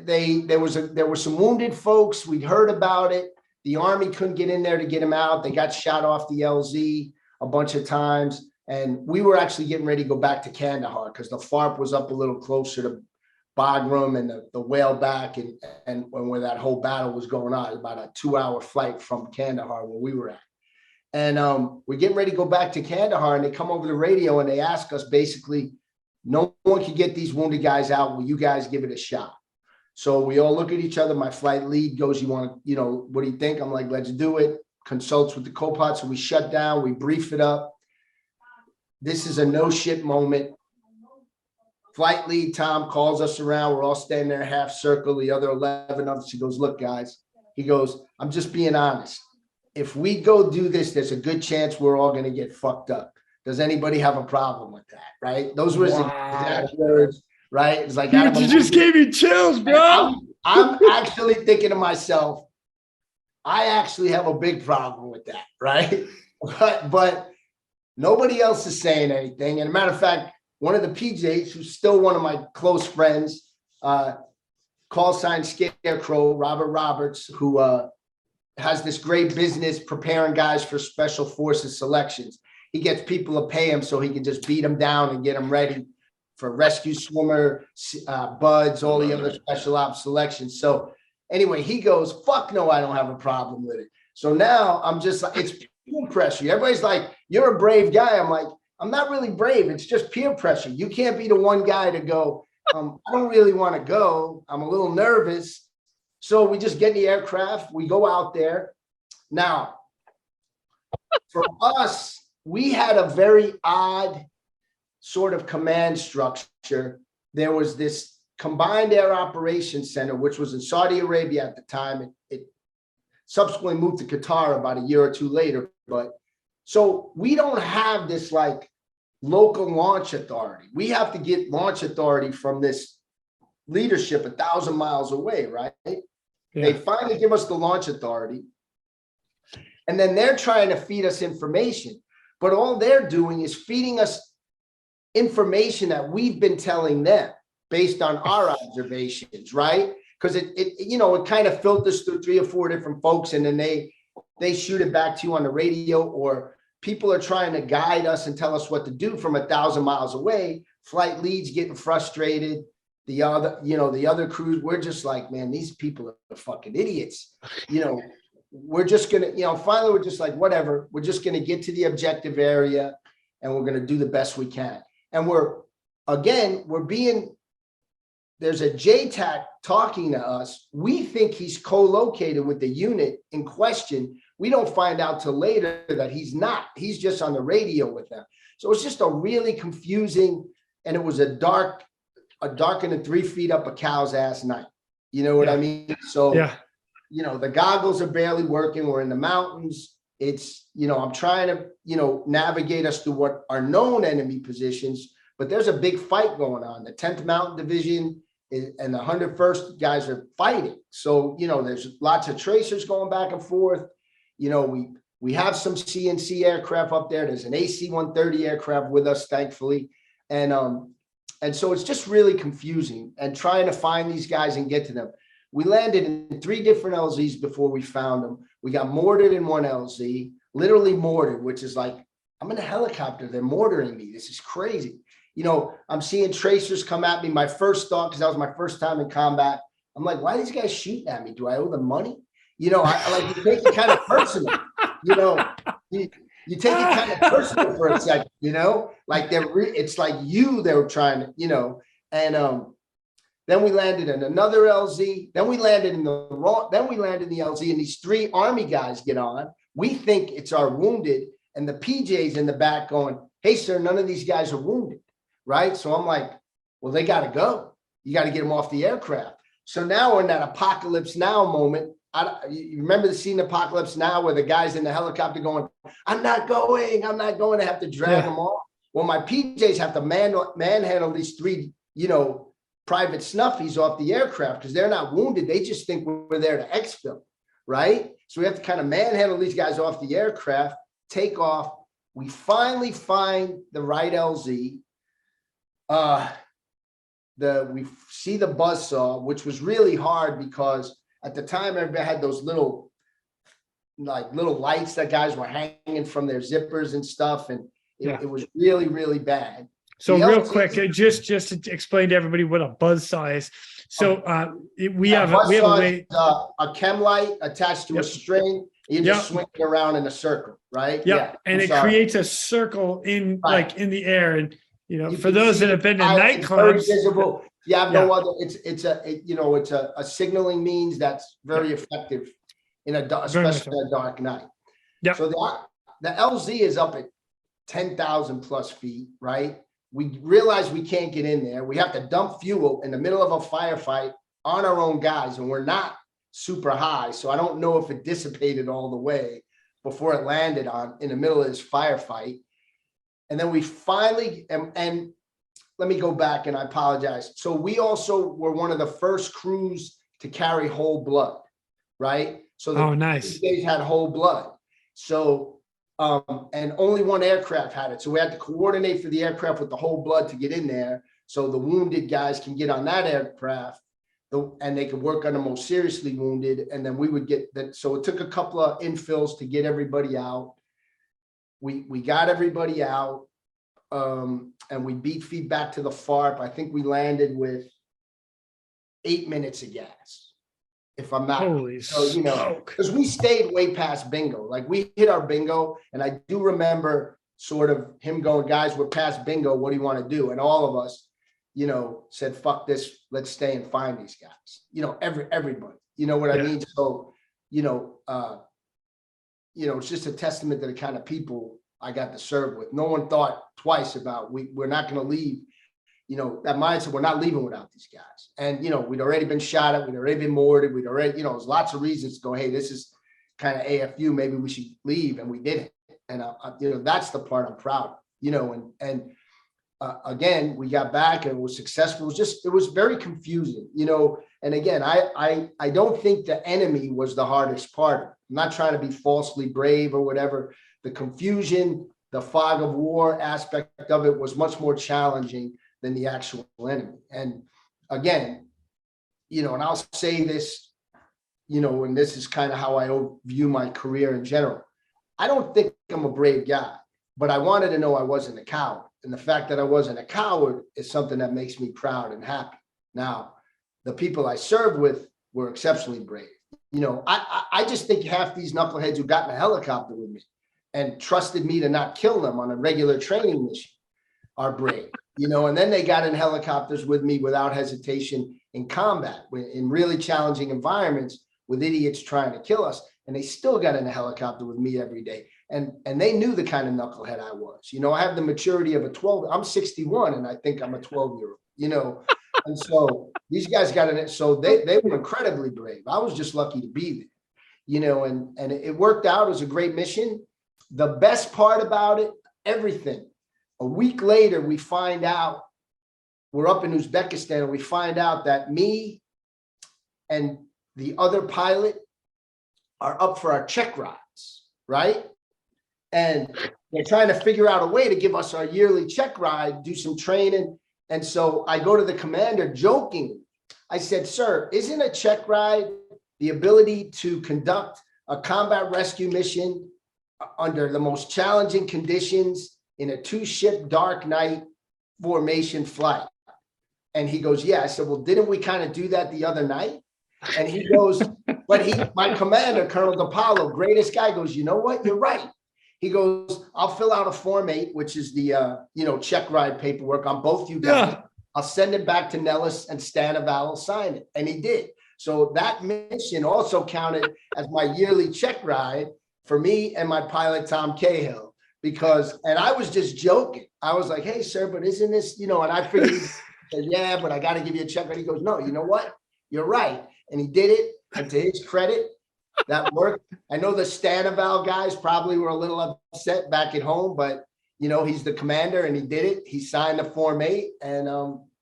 there were some wounded folks. We'd heard about it. The Army couldn't get in there to get them out. They got shot off the LZ a bunch of times, and we were actually getting ready to go back to Kandahar because the FARP was up a little closer to Bagram and the Whaleback and where that whole battle was going on, about a 2-hour flight from Kandahar where we were at. And we're getting ready to go back to Kandahar, and they come over the radio and they ask us basically, no one can get these wounded guys out. Will you guys give it a shot? So we all look at each other. My flight lead goes, what do you think? I'm like, let's do it. Consults with the co-pilot. So we shut down, we brief it up. This is a no shit moment. Flight lead Tom calls us around. We're all standing there half circle. The other 11 of us, he goes, look, guys, he goes, I'm just being honest. If we go do this, there's a good chance we're all going to get fucked up. Does anybody have a problem with that? Right? Those were his exact words. Right? It's like, dude, you just gave me chills, bro. I'm actually thinking to myself, I actually have a big problem with that, right? But nobody else is saying anything. And a matter of fact, one of the PJs, who's still one of my close friends, call sign Scarecrow, Robert Roberts, who has this great business preparing guys for special forces selections. He gets people to pay him so he can just beat them down and get them ready for rescue swimmer, buds, all the other special ops selections. So anyway, he goes, fuck no, I don't have a problem with it. So now I'm just like, it's peer pressure. Everybody's like, you're a brave guy. I'm like, I'm not really brave. It's just peer pressure. You can't be the one guy to go, I don't really want to go. I'm a little nervous. So we just get in the aircraft. We go out there. Now, for us, we had a very odd sort of command structure. There was this Combined Air Operations Center, which was in Saudi Arabia at the time. It subsequently moved to Qatar about a year or two later. But so we don't have this like local launch authority. We have to get launch authority from this leadership 1,000 miles away, right? Yeah. They finally give us the launch authority. And then they're trying to feed us information. But all they're doing is feeding us information that we've been telling them based on our observations, right? Because it kind of filters through 3 or 4 different folks, and then they shoot it back to you on the radio, or people are trying to guide us and tell us what to do from 1,000 miles away flight leads getting frustrated. The other crews, we're just like, man, these people are fucking idiots. We're just going to, finally, we're just like, whatever. We're just going to get to the objective area and we're going to do the best we can. And there's a JTAC talking to us. We think he's co-located with the unit in question. We don't find out till later that he's not. He's just on the radio with them. So it's just a really confusing, and it was a dark and 3 feet up a cow's ass night. You know what I mean? So, the goggles are barely working. We're in the mountains. It's, I'm trying to, navigate us through what are known enemy positions, but there's a big fight going on. The 10th Mountain Division and the 101st guys are fighting. So, there's lots of tracers going back and forth. We have some CNC aircraft up there. There's an AC-130 aircraft with us, thankfully. And so it's just really confusing and trying to find these guys and get to them. We landed in 3 different LZs before we found them. We got mortared in one LZ, literally mortared, which is like, I'm in a helicopter. They're mortaring me. This is crazy. I'm seeing tracers come at me. My first thought, because that was my first time in combat, I'm like, why are these guys shooting at me? Do I owe them money? I like to take it kind of personal. You take it kind of personal for a second, like it's like they were trying to, and then we landed in another LZ, then we landed in the LZ, and these 3 Army guys get on. We think it's our wounded, and the PJ's in the back going, hey, sir, none of these guys are wounded, right? So I'm like, well, they got to go. You got to get them off the aircraft. So now we're in that Apocalypse Now moment. You remember the scene Apocalypse Now where the guy's in the helicopter going, I'm not going. I have to drag them off. Well, my PJs have to manhandle these 3, private snuffies off the aircraft because they're not wounded. They just think we're there to exfil, right? So we have to kind of manhandle these guys off the aircraft, take off. We finally find the right LZ. We see the buzzsaw, which was really hard because at the time, everybody had those little lights that guys were hanging from their zippers and stuff. And it was really, really bad. So real quick, just to explain to everybody what a buzzsaw is. So we have a chem light attached to a string. You just swing it around in a circle, right? Yeah. And it creates a circle in the air. And, for those that have been to nightclubs, visible. No other. It's a signaling means that's very effective especially in a dark night. Yeah. So the LZ is up at 10,000 plus feet, right? We realize we can't get in there. We have to dump fuel in the middle of a firefight on our own guys, and we're not super high. So I don't know if it dissipated all the way before it landed in the middle of this firefight. And then we finally, and let me go back and I apologize. So we also were one of the first crews to carry whole blood, right? So nice. They had whole blood. So, and only one aircraft had it. So we had to coordinate for the aircraft with the whole blood to get in there. So the wounded guys can get on that aircraft and they could work on the most seriously wounded. And then we would get that. So it took a couple of infills to get everybody out. We got everybody out. And we beat feedback to the FARP. I think we landed with 8 minutes of gas, if I'm not. Holy smoke. Because we stayed way past bingo. Like we hit our bingo, and I do remember sort of him going, guys, we're past bingo. What do you want to do? And all of us, said, fuck this. Let's stay and find these guys. Everybody. You know what I mean? So, it's just a testament to the kind of people I got to serve with. No one thought twice about we're not going to leave, that mindset, we're not leaving without these guys. And, we'd already been shot at, we'd already been mortared, we'd already, there's lots of reasons to go, hey, this is kind of AFU, maybe we should leave. And we didn't. And, that's the part I'm proud of, again, we got back and it was successful. It was very confusing, and again, I don't think the enemy was the hardest part. I'm not trying to be falsely brave or whatever. The confusion, the fog of war aspect of it was much more challenging than the actual enemy. And again, and I'll say this, and this is kind of how I view my career in general. I don't think I'm a brave guy, but I wanted to know I wasn't a coward. And the fact that I wasn't a coward is something that makes me proud and happy. Now, the people I served with were exceptionally brave. I just think half these knuckleheads who got in a helicopter with me and trusted me to not kill them on a regular training mission are brave, and then they got in helicopters with me without hesitation in combat, in really challenging environments with idiots trying to kill us. And they still got in a helicopter with me every day. And they knew the kind of knucklehead I was. I have the maturity of a 12. I'm 61 and I think I'm a 12-year-old, And so these guys got in it. So they were incredibly brave. I was just lucky to be there, and it worked out. It was a great mission. The best part about it, everything. A week later, we find out we're up in Uzbekistan and we find out that me and the other pilot are up for our check rides, right? And they're trying to figure out a way to give us our yearly check ride, do some training. And so I go to the commander jokingly. I said, sir, isn't a check ride the ability to conduct a combat rescue mission under the most challenging conditions in a 2-ship dark night formation flight? And he goes, yeah. I said, well, didn't we kind of do that the other night? And he goes, but my commander, Colonel DePaulo, greatest guy, goes, you know what? You're right. He goes, I'll fill out a Form 8, which is the, check ride paperwork on both you guys. Yeah. I'll send it back to Nellis and Stanival will sign it. And he did. So that mission also counted as my yearly check ride for me and my pilot, Tom Cahill, and I was just joking. I was like, hey, sir, but isn't this, and I figured, he said, yeah, but I got to give you a check ride. He goes, no, you know what? You're right. And he did it. And to his credit, that worked. I know the Stanival guys probably were a little upset back at home, but he's the commander and he did it. He signed the Form 8 and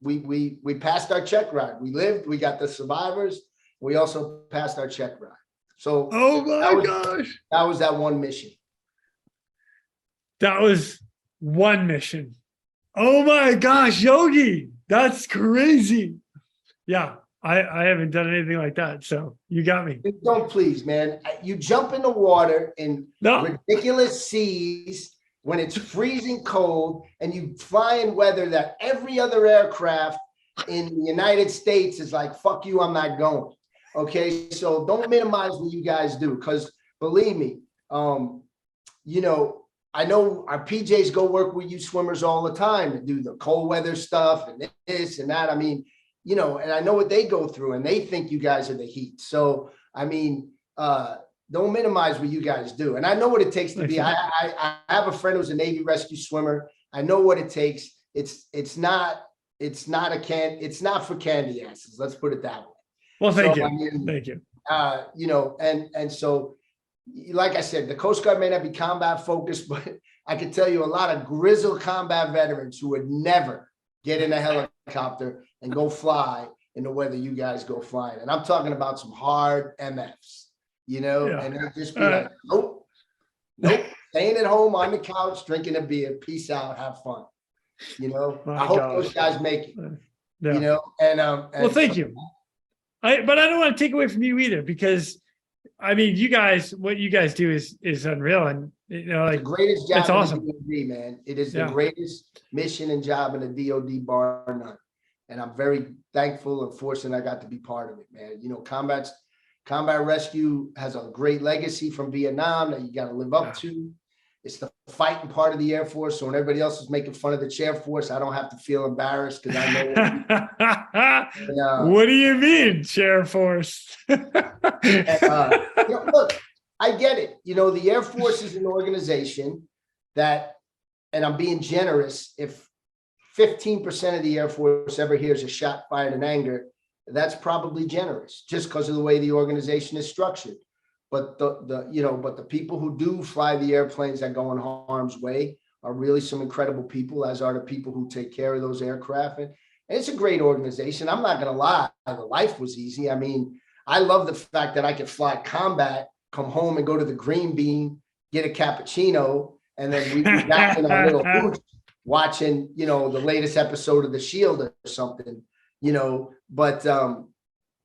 we passed our check ride. We lived, we got the survivors. We also passed our check ride. So gosh. That was that one mission. That was one mission. Oh my gosh, Yogi. That's crazy. Yeah. I haven't done anything like that. So you got me. Don't please, man. You jump in the water in ridiculous seas when it's freezing cold and you fly in weather that every other aircraft in the United States is like, fuck you, I'm not going. Okay. So don't minimize what you guys do. Cause believe me, I know our PJs go work with you swimmers all the time to do the cold weather stuff and this and that. I mean, and I know what they go through and they think you guys are the heat. So, don't minimize what you guys do. And I know what it takes to be, I have a friend who's a Navy rescue swimmer. I know what it takes. It's not for candy asses. Let's put it that way. Well, thank you. Thank you. And so, like I said, the Coast Guard may not be combat focused, but I can tell you a lot of grizzled combat veterans who would never get in a helicopter and go fly in the weather you guys go flying. And I'm talking about some hard MFs, and they'll just be like, nope, staying at home on the couch, drinking a beer, peace out, have fun. I hope those guys make it, and well, thank you. But I don't want to take away from you either, because you guys, what you guys do is unreal. And the greatest job it's awesome. in the DoD, man. It is the greatest mission and job in the DoD, bar none. And I'm very thankful and fortunate I got to be part of it, man. Combat rescue has a great legacy from Vietnam that you got to live up to. It's the fighting part of the Air Force. So when everybody else is making fun of the Chair Force, I don't have to feel embarrassed because I know. What do you mean, Chair Force? Look, I get it. The Air Force is an organization that, and I'm being generous, if 15% of the Air Force ever hears a shot fired in anger, that's probably generous just because of the way the organization is structured. But the people who do fly the airplanes that go in harm's way are really some incredible people, as are the people who take care of those aircraft. And it's a great organization. I'm not going to lie. The life was easy. I love the fact that I could fly combat, come home and go to the Green Bean, get a cappuccino, and then we'd be back in our little booth watching, the latest episode of The Shield or something, but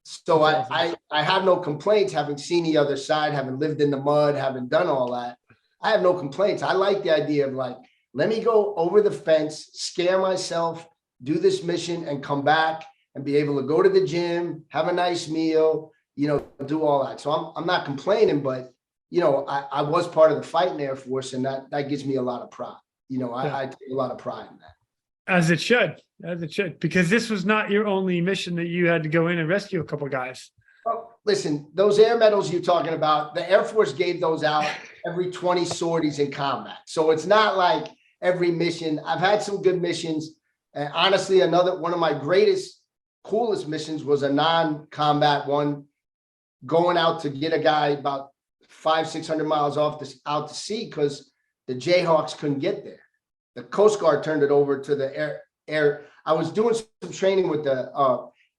so I have no complaints, having seen the other side, having lived in the mud, having done all that. I have no complaints. I like the idea of like, let me go over the fence, scare myself, do this mission and come back and be able to go to the gym, have a nice meal, do all that. So I'm not complaining, but I was part of the fighting Air Force, and that gives me a lot of pride. I take a lot of pride in that. As it should, because this was not your only mission that you had to go in and rescue a couple guys. Well, listen, those air medals you're talking about, the Air Force gave those out every 20 sorties in combat. So it's not like every mission. I've had some good missions. And honestly, one of my coolest missions was a non-combat one, going out to get a guy about 500-600 miles out to sea because the Jayhawks couldn't get there. The Coast Guard turned it over to the air. I was doing some training with the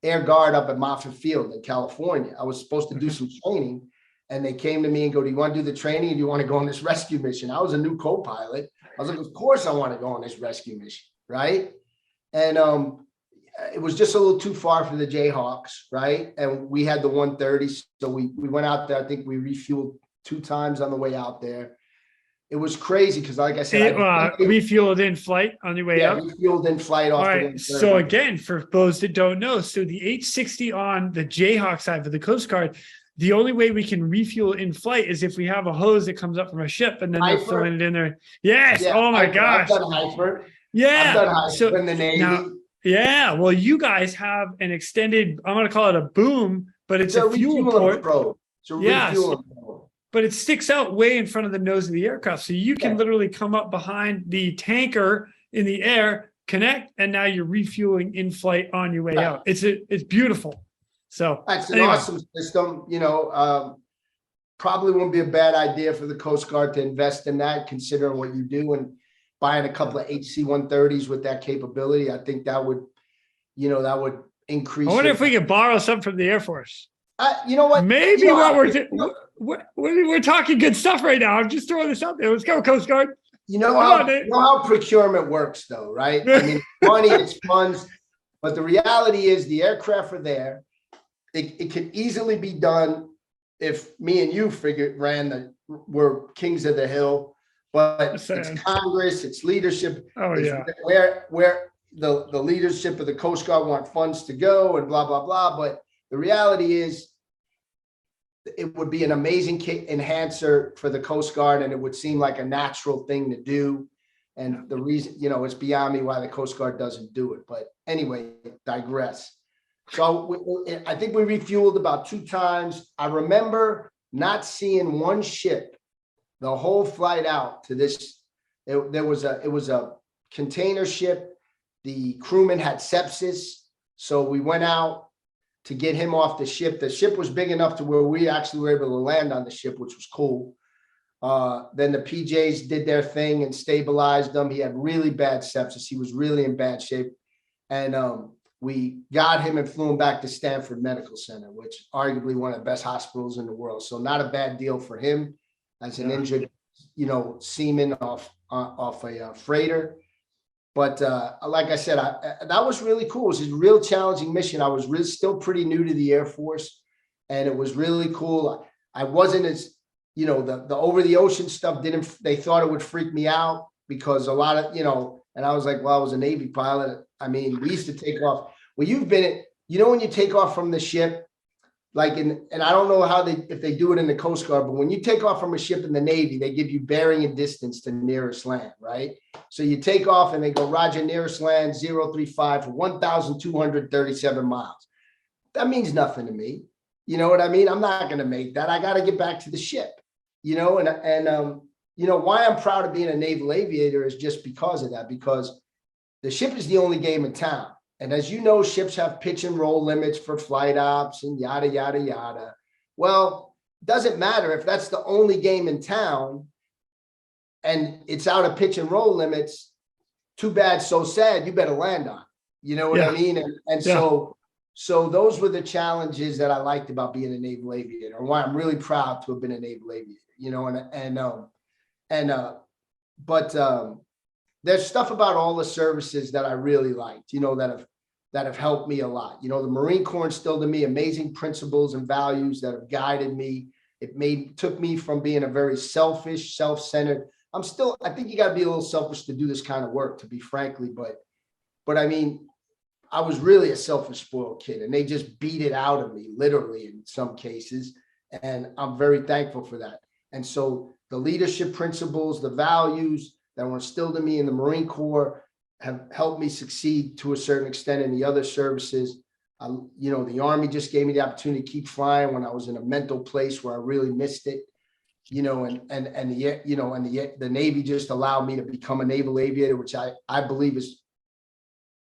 Air Guard up at Moffett Field in California. I was supposed to do some training, and they came to me and go, "Do you want to do the training, or do you want to go on this rescue mission?" I was a new co-pilot. I was like, "Of course I want to go on this rescue mission," right? And it was just a little too far for the Jayhawks, right? And we had the 130, so we went out there. I think we refueled 2 times on the way out there. It was crazy because, like I said, refueled in flight on your way out. Refueled in flight off. All right. So again, for those that don't know, so the 860 on the Jayhawk side for the Coast Guard, the only way we can refuel in flight is if we have a hose that comes up from a ship, and then they're throwing it in there. Yes. Yeah, oh my gosh. I've done hyper. Yeah. I've done hyper in the Navy. Now, yeah. Well, you guys have an extended, I'm going to call it a boom, but it's a fuel port. It's a refueling probe. But it sticks out way in front of the nose of the aircraft. So you can literally come up behind the tanker in the air, connect, and now you're refueling in flight on your way out. It's beautiful. So that's an awesome system. Probably wouldn't be a bad idea for the Coast Guard to invest in that, considering what you do, and buying a couple of HC-130s with that capability. I think that would increase. I wonder if we could borrow something from the Air Force. You know what? Maybe we're talking good stuff right now. I'm just throwing this out there. Let's go, Coast Guard. You know how procurement works, though, right? I mean, money, it's funds, but the reality is the aircraft are there. It could easily be done if me and you we're kings of the hill, but it's Congress, it's leadership. Oh yeah, where the leadership of the Coast Guard want funds to go and blah blah blah. But the reality is, it would be an amazing enhancer for the Coast Guard, and it would seem like a natural thing to do. And the reason, it's beyond me why the Coast Guard doesn't do it. But anyway, digress. So I think we refueled about 2 times. I remember not seeing one ship the whole flight out to this. It was a container ship. The crewman had sepsis, so we went out to get him off the ship. The ship was big enough to where we actually were able to land on the ship, which was cool. Then the PJs did their thing and stabilized him. He had really bad sepsis. He was really in bad shape. And we got him and flew him back to Stanford Medical Center, which arguably one of the best hospitals in the world. So not a bad deal for him as an injured, seaman off a freighter. But like I said, that was really cool. It was a real challenging mission. I was still pretty new to the Air Force, and it was really cool. I wasn't as, the over the ocean stuff they thought it would freak me out because a lot of, and I was like, well, I was a Navy pilot. I mean, we used to take off. Well, you've been, when you take off from the ship, like and I don't know if they do it in the Coast Guard, but when you take off from a ship in the Navy, they give you bearing and distance to nearest land, right? So you take off and they go, Roger, nearest land 035 for 1,237 miles. That means nothing to me. You know what I mean? I'm not going to make that. I got to get back to the ship, and why I'm proud of being a naval aviator is just because of that, because the ship is the only game in town. And as you know, ships have pitch and roll limits for flight ops and yada, yada, yada. Well, it doesn't matter if that's the only game in town and it's out of pitch and roll limits. Too bad, so sad. You better land on it. You know what I mean? So those were the challenges that I liked about being a naval aviator, and why I'm really proud to have been a naval aviator, but there's stuff about all the services that I really liked, that have helped me a lot. The Marine Corps instilled in me amazing principles and values that have guided me. It took me from being a very selfish, self-centered, I think you got to be a little selfish to do this kind of work, to be frankly, but I mean, I was really a selfish, spoiled kid, and they just beat it out of me, literally in some cases. And I'm very thankful for that. And so the leadership principles, the values that were instilled in me in the Marine Corps have helped me succeed to a certain extent in the other services. The Army just gave me the opportunity to keep flying when I was in a mental place where I really missed it. The Navy just allowed me to become a naval aviator, which I believe is,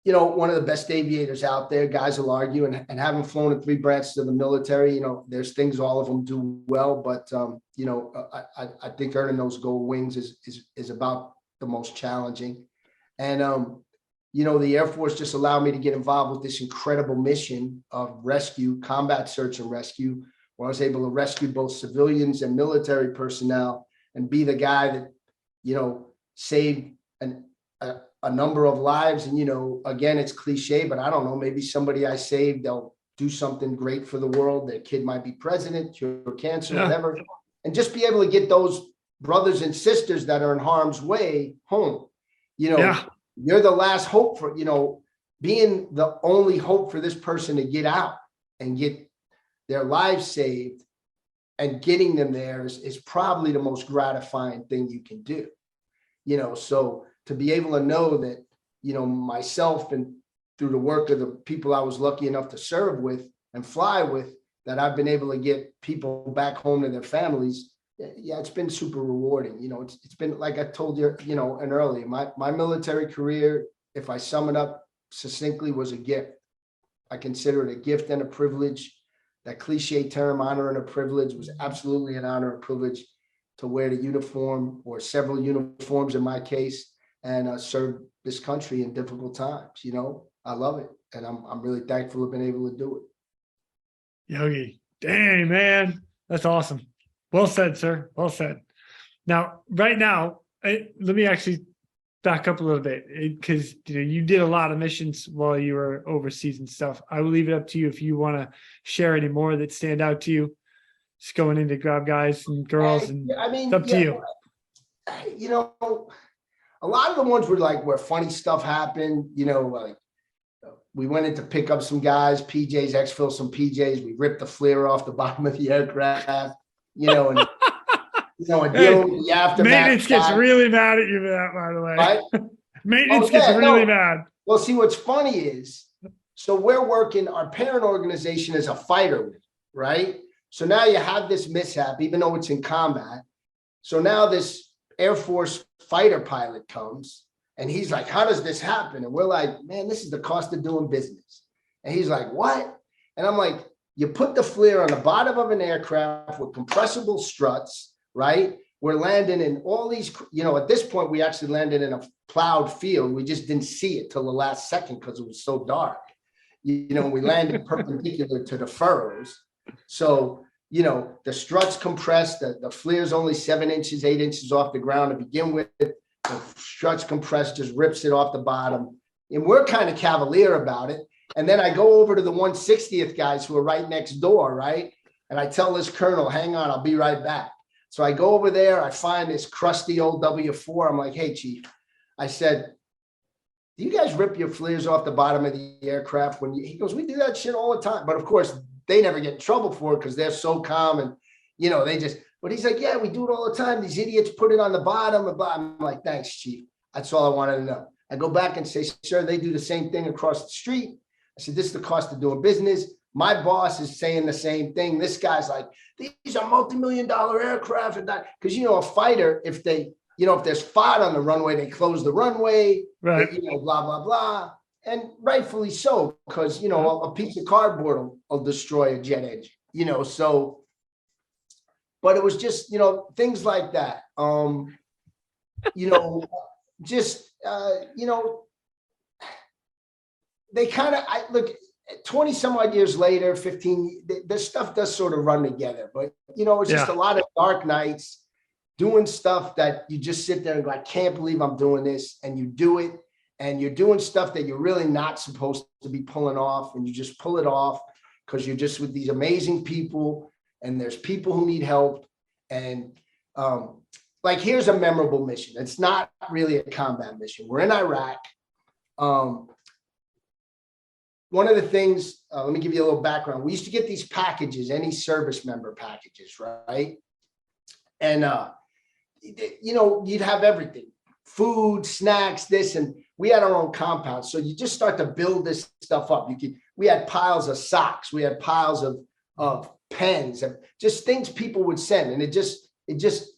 one of the best aviators out there. Guys will argue, and having flown in 3 branches of the military, there's things all of them do well, but I think earning those gold wings is about the most challenging. And the Air Force just allowed me to get involved with this incredible mission of rescue, combat search and rescue, where I was able to rescue both civilians and military personnel and be the guy that, saved a number of lives. And, again, it's cliche, but I don't know, maybe somebody I saved, they'll do something great for the world. Their kid might be president, cure cancer, whatever. And just be able to get those brothers and sisters that are in harm's way home. You're the last hope for, being the only hope for this person to get out and get their lives saved, and getting them there is probably the most gratifying thing you can do. So to be able to know that, myself and through the work of the people I was lucky enough to serve with and fly with, that I've been able to get people back home to their families. Yeah, it's been super rewarding. It's been, like I told you, and earlier, my military career, if I sum it up succinctly, was a gift. I consider it a gift and a privilege. That cliche term, honor and a privilege, was absolutely an honor and privilege to wear the uniform, or several uniforms in my case, and serve this country in difficult times. I love it, and I'm really thankful to have been able to do it. Yogi, dang, man, that's awesome. Well said, sir. Well said. Now, right now, let me actually back up a little bit, because you did a lot of missions while you were overseas and stuff. I will leave it up to you if you want to share any more that stand out to you. Just going in to grab guys and girls, and it's up to you. A lot of the ones were like where funny stuff happened. Like we went in to pick up some guys, PJs, exfil some PJs. We ripped the flare off the bottom of the aircraft. And dealing with the aftermath. Maintenance gets really mad at you for that, by the way. Right? Maintenance gets really mad. Well, see, what's funny is, so we're working, our parent organization is a fighter wing, right? So now you have this mishap, even though it's in combat. So now this Air Force fighter pilot comes, and he's like, how does this happen? And we're like, man, this is the cost of doing business. And he's like, what? And I'm like, you put the flare on the bottom of an aircraft with compressible struts, right? We're landing in all these, at this point, we actually landed in a plowed field. We just didn't see it till the last second because it was so dark. We landed perpendicular to the furrows. So, the struts compressed, the flare's only 7 inches, 8 inches off the ground to begin with. The struts compressed, just rips it off the bottom. And we're kind of cavalier about it. And then I go over to the 160th guys who are right next door, right? And I tell this colonel, hang on, I'll be right back. So I go over there, I find this crusty old W4. I'm like, hey, Chief, I said, do you guys rip your flares off the bottom of the aircraft? He goes, we do that shit all the time. But of course, they never get in trouble for it because they're so calm and, but he's like, yeah, we do it all the time. These idiots put it on the bottom. I'm like, thanks, Chief. That's all I wanted to know. I go back and say, sir, they do the same thing across the street. I said, this is the cost of doing business. My boss is saying the same thing. This guy's like, these are multi-million-dollar aircraft. And that, because, a fighter, if there's fire on the runway, they close the runway, right? Blah, blah, blah. And rightfully so, because, a piece of cardboard will destroy a jet engine, so. But it was just, things like that. They kind of, look, 20 some odd years later, 15, the stuff does sort of run together, but it's just a lot of dark nights doing stuff that you just sit there and go, I can't believe I'm doing this. And you do it, and you're doing stuff that you're really not supposed to be pulling off. And you just pull it off because you're just with these amazing people, and there's people who need help. And like, here's a memorable mission. It's not really a combat mission. We're in Iraq. One of the things, let me give you a little background. We used to get these packages, any service member packages, right? And, you'd have everything, food, snacks, this, and we had our own compound. So you just start to build this stuff up. We had piles of socks. We had piles of pens, and just things people would send. And it just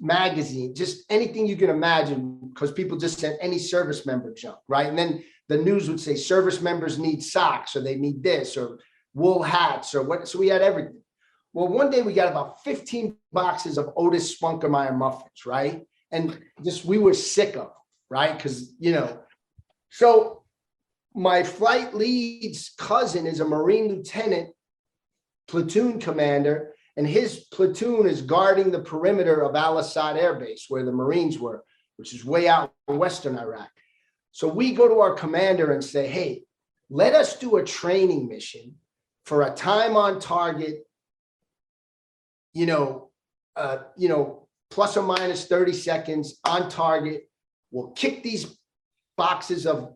magazine, just anything you can imagine, because people just sent any service member junk, right? And then the news would say service members need socks, or they need this, or wool hats, or what. So we had everything. Well, one day we got about 15 boxes of Otis Spunkermeyer muffins, right? And we were sick of them, right? Because, so my flight lead's cousin is a Marine lieutenant, platoon commander, and his platoon is guarding the perimeter of Al-Assad Air Base, where the Marines were, which is way out in Western Iraq. So we go to our commander and say, hey, let us do a training mission for a time on target, plus or minus 30 seconds on target. We'll kick these boxes of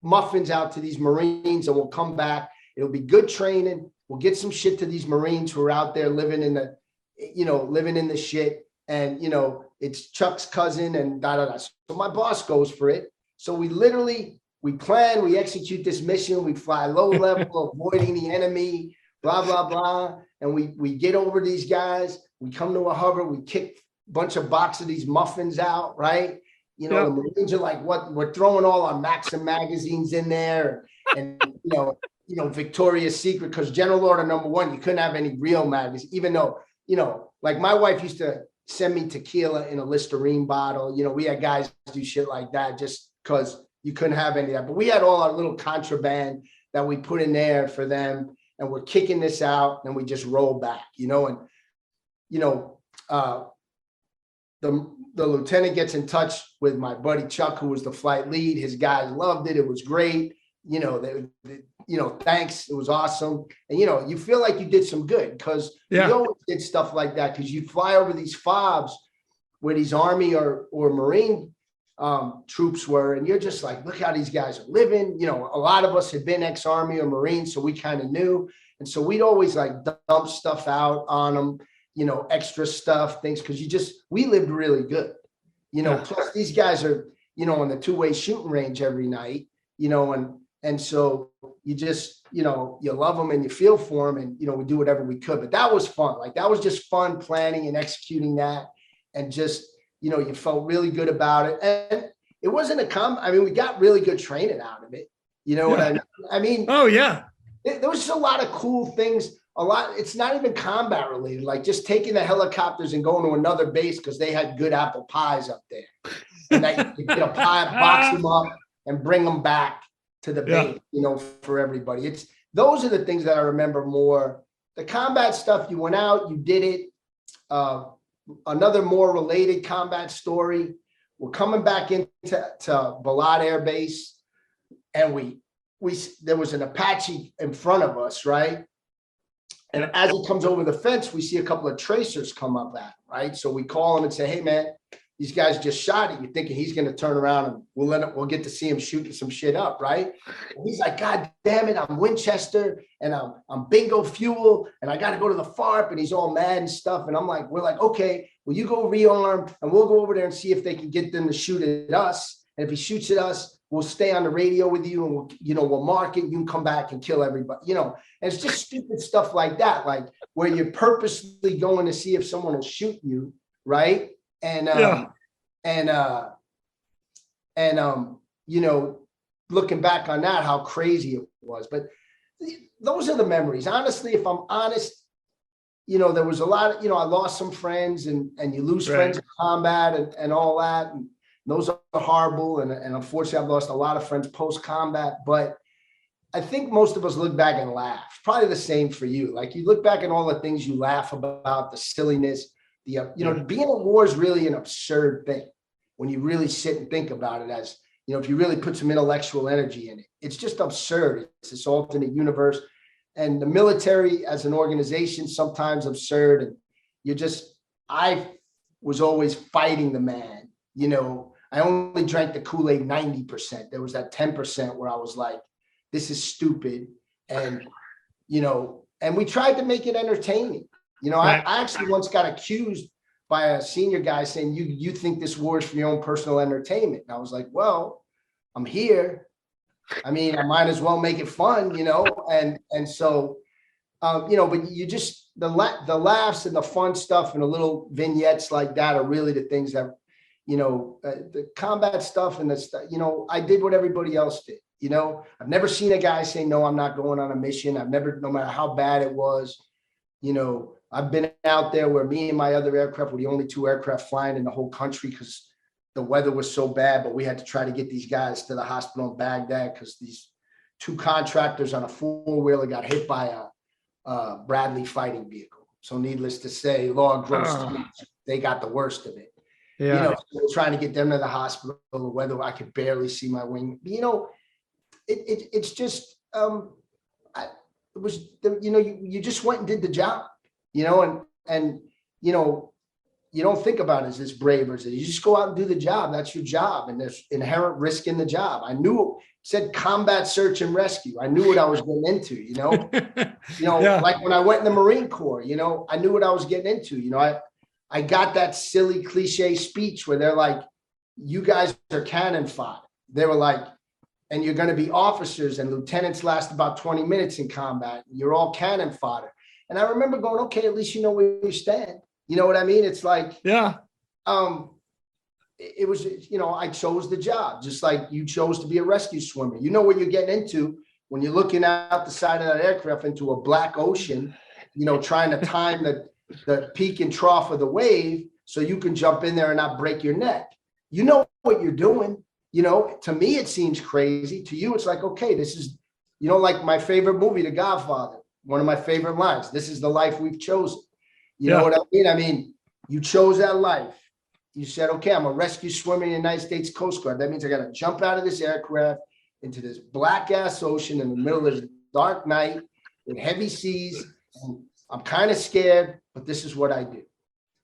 muffins out to these Marines, and we'll come back. It'll be good training. We'll get some shit to these Marines who are out there living in the shit. And, it's Chuck's cousin and da. So my boss goes for it. So we plan, we execute this mission. We fly low level, avoiding the enemy, blah, blah, blah. And we get over these guys. We come to a hover. We kick a bunch of boxes of these muffins out, right? The Marines are like, what? We're throwing all our Maxim magazines in there. And, Victoria's Secret, because General Order number 1, you couldn't have any real magazines, even though, like my wife used to send me tequila in a Listerine bottle. We had guys do shit like that just because you couldn't have any of that. But we had all our little contraband that we put in there for them, and we're kicking this out, and we just roll back, the lieutenant gets in touch with my buddy Chuck, who was the flight lead. His guys loved it. It was great. Thanks. It was awesome. And, you feel like you did some good, because we always did stuff like that, because you'd fly over these FOBs where these Army or Marine troops were, and you're just like, look how these guys are living. A lot of us had been ex-Army or Marine, so we kind of knew. And so we'd always like dump stuff out on them, extra stuff, things, because we lived really good. Plus these guys are, on the two-way shooting range every night, and so you just, you love them and you feel for them, and, we do whatever we could. But that was fun. Like, that was just fun planning and executing that. And just, you felt really good about it. And it wasn't we got really good training out of it. You know what I mean? Oh, yeah. There was just a lot of cool things. It's not even combat related, like just taking the helicopters and going to another base because they had good apple pies up there. And that you get a pie, box them up, and bring them back to the base, for everybody. Those are the things that I remember more. The combat stuff, you went out, you did it. Another more related combat story. We're coming back into Balad Air Base, and there was an Apache in front of us, right? And as he comes over the fence, we see a couple of tracers come up at him, right? So we call him and say, hey, man, these guys just shot at you, thinking he's going to turn around and we'll get to see him shooting some shit up, right? And he's like, God damn it, I'm Winchester and I'm Bingo Fuel and I got to go to the FARP, and he's all mad and stuff. And we're like, okay, well, you go rearm and we'll go over there and see if they can get them to shoot at us. And if he shoots at us, we'll stay on the radio with you, and we'll mark it. You can come back and kill everybody, and it's just stupid stuff like that, like where you're purposely going to see if someone will shoot you, right? And looking back on that, how crazy it was. But those are the memories. Honestly, if I'm honest, there was a lot of, I lost some friends, and you lose friends in combat and all that. And those are horrible. And unfortunately, I've lost a lot of friends post-combat. But I think most of us look back and laugh. Probably the same for you. Like, you look back at all the things you laugh about, the silliness, being at war is really an absurd thing when you really sit and think about it. As, if you really put some intellectual energy in it, it's just absurd. It's this alternate universe. And the military as an organization, sometimes absurd. And I was always fighting the man. You know, I only drank the Kool-Aid 90%. There was that 10% where I was like, this is stupid. And, you know, and we tried to make it entertaining. You know, Right. I actually once got accused by a senior guy saying, you think this war is for your own personal entertainment. And I was like, well, I'm here. I mean, I might as well make it fun, you know? And so, you know, but you just, the laughs and the fun stuff and the little vignettes like that are really the things that, you know, the combat stuff and the stuff, you know, I did what everybody else did. You know, I've never seen a guy say, no, I'm not going on a mission. I've never, no matter how bad it was, you know, I've been out there where me and my other aircraft were the only 2 aircraft flying in the whole country because the weather was so bad, but we had to try to get these guys to the hospital in Baghdad because these 2 contractors on a 4-wheeler got hit by a Bradley fighting vehicle. So needless to say, law of gross they got the worst of it. Yeah. You know, so we're trying to get them to the hospital, the weather, I could barely see my wing. You know, it's just, it was, you know, you just went and did the job, you know, and, you know, you don't think about it as this brave or as you just go out and do the job. That's your job. And there's inherent risk in the job. I knew it said combat search and rescue. I knew what I was getting into, you know, Yeah. like when I went in the Marine Corps, you know, I knew what I was getting into, you know, I got that silly cliche speech where they're like, you guys are cannon fodder. They were like, and you're going to be officers and lieutenants last about 20 minutes in combat. You're all cannon fodder. And I remember going, okay, at least you know where you stand. You know what I mean? It's like, Yeah. It was, you know, I chose the job, just like you chose to be a rescue swimmer. You know what you're getting into when you're looking out the side of that aircraft into a black ocean, you know, trying to time the peak and trough of the wave so you can jump in there and not break your neck. You know what you're doing. You know, to me, it seems crazy. To you, it's like, okay, this is, you know, like my favorite movie, The Godfather, one of my favorite lines. This is the life we've chosen. You know what I mean? I mean, you chose that life. You said, okay, I'm a rescue swimmer in the United States Coast Guard. That means I got to jump out of this aircraft into this black ass ocean in the middle of this dark night with heavy seas. And I'm kind of scared, but this is what I do.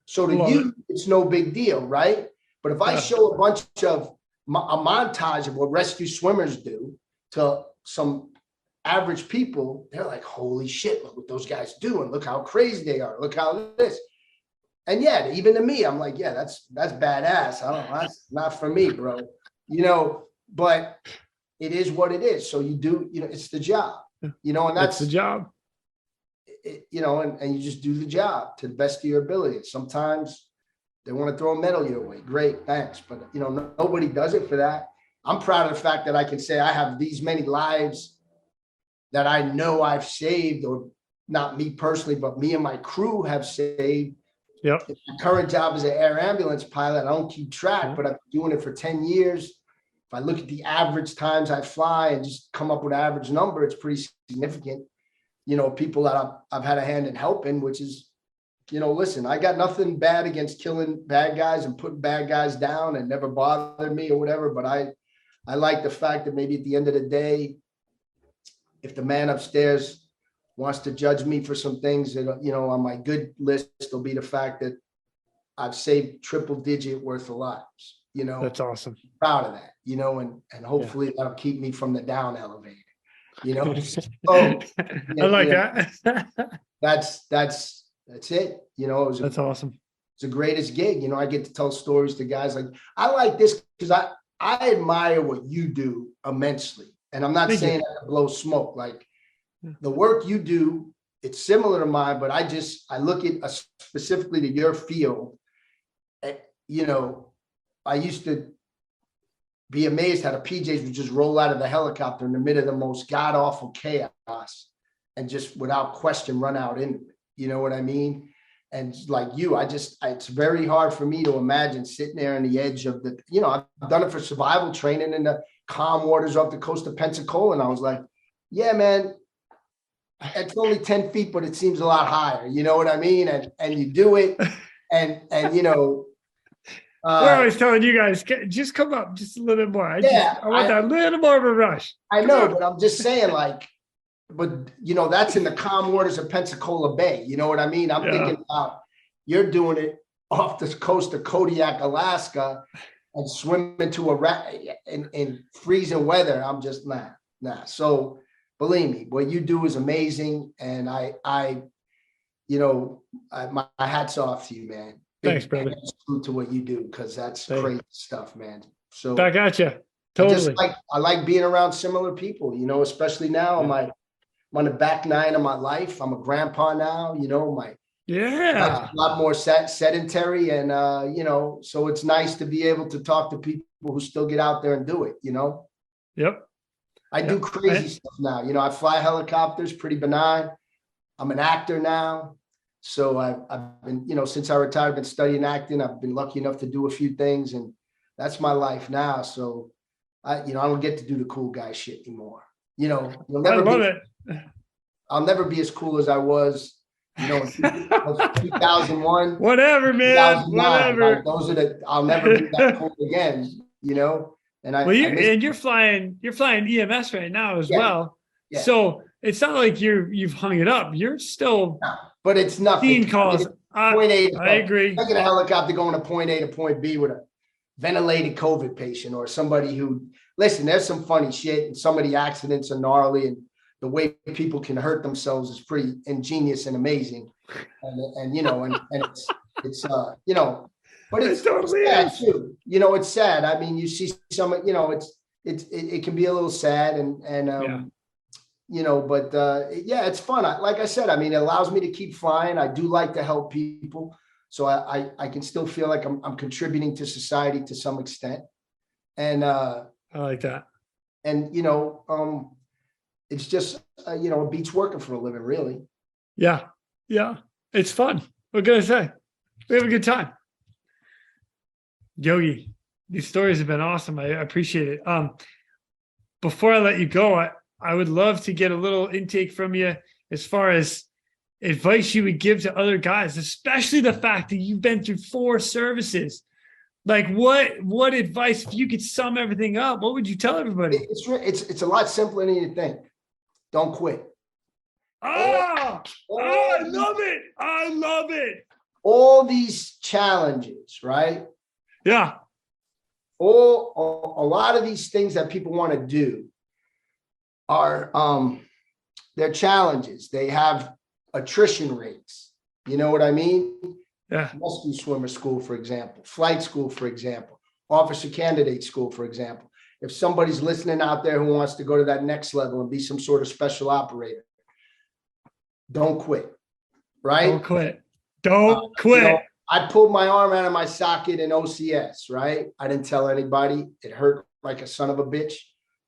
So to you, it's no big deal, right? But if I show a bunch of a montage of what rescue swimmers do to some average people, they're like, holy shit, look what those guys do. And look how crazy they are. Look how this. And yeah, even to me, I'm like, yeah, that's badass. I don't know, that's not for me, bro. You know, but it is what it is. So you do, you know, it's the job, you know, and that's the job. You know, and you just do the job to the best of your ability. Sometimes they want to throw a medal your way. Great, thanks. But, you know, nobody does it for that. I'm proud of the fact that I can say I have these many lives that I know I've saved, or not me personally, but me and my crew have saved. Yep. My current job is an air ambulance pilot. I don't keep track, but I've been doing it for 10 years. If I look at the average times I fly and just come up with an average number, it's pretty significant. You know, people that I've had a hand in helping, which is, you know, listen, I got nothing bad against killing bad guys and putting bad guys down, and never bothered me or whatever. But I like the fact that maybe at the end of the day, if the man upstairs wants to judge me for some things that, you know, on my good list, will be the fact that I've saved triple digit worth of lives, you know. That's awesome. I'm proud of that, you know, and hopefully that'll keep me from the down elevator, you know. So, I like that. That's it. You know, That's awesome. It's the greatest gig. You know, I get to tell stories to guys like, I like this because I admire what you do immensely. And I'm not saying that to blow smoke. Like, the work you do, it's similar to mine, but I look at specifically to your field. And, you know, I used to be amazed how the PJs would just roll out of the helicopter in the middle of the most god awful chaos and just without question run out into it. You know what I mean? And like you, it's very hard for me to imagine sitting there on the edge of the, you know, I've done it for survival training in the calm waters off the coast of Pensacola. And I was like, yeah, man, it's only 10 feet, but it seems a lot higher. You know what I mean? And you do it. And you know, we're always telling you guys, just come up just a little bit more. I want that little more of a rush. I know, but I'm just saying, like, but you know, that's in the calm waters of Pensacola Bay. You know what I mean? I'm thinking about, you're doing it off the coast of Kodiak, Alaska, and swim into in freezing weather. I'm just nah. So believe me, what you do is amazing, and my hat's off to you, man. Thanks, brother. To what you do, because that's crazy stuff, man. So back at you. Totally. I like being around similar people, especially now. I'm on the back nine of my life. I'm a grandpa now, a lot more sedentary, and so it's nice to be able to talk to people who still get out there and do it. Yep. I do crazy stuff now. I fly helicopters, pretty benign. I'm an actor now. So I've been, since I retired, I've been studying acting. I've been lucky enough to do a few things, and that's my life now. So I don't get to do the cool guy shit anymore. I love it. I'll never be as cool as I was, in 2001. Whatever, man. Whatever. Like, I'll never be that cool again, And you're flying EMS right now as well. Yeah. So it's not like you've hung it up. You're still, but it's nothing. Calls. Point A. I agree. Look at a helicopter going to point A to point B with a ventilated COVID patient or somebody who. Listen, there's some funny shit, and some of the accidents are gnarly, and the way people can hurt themselves is pretty ingenious and amazing. And it's but it's totally sad too. It's sad. I mean, you see some, it can be a little sad but it's fun. Like I said, I mean, it allows me to keep flying. I do like to help people. So I can still feel like I'm contributing to society to some extent. And I like that. And, it's just, it beats working for a living, really. Yeah. Yeah. It's fun. What can I say? We have a good time. Yogi, these stories have been awesome. I appreciate it. Before I let you go, I would love to get a little intake from you as far as advice you would give to other guys, especially the fact that you've been through 4 services. Like what advice, if you could sum everything up, what would you tell everybody? It's a lot simpler than you think. Don't quit. I love it. I love it. All these challenges, right? Yeah. A lot of these things that people want to do are they're challenges. They have attrition rates. You know what I mean? Yeah. Rescue swimmer school, for example, flight school, for example, officer candidate school, for example. If somebody's listening out there who wants to go to that next level and be some sort of special operator, don't quit, right? Don't quit. Don't quit. I pulled my arm out of my socket in OCS, right? I didn't tell anybody. It hurt like a son of a bitch,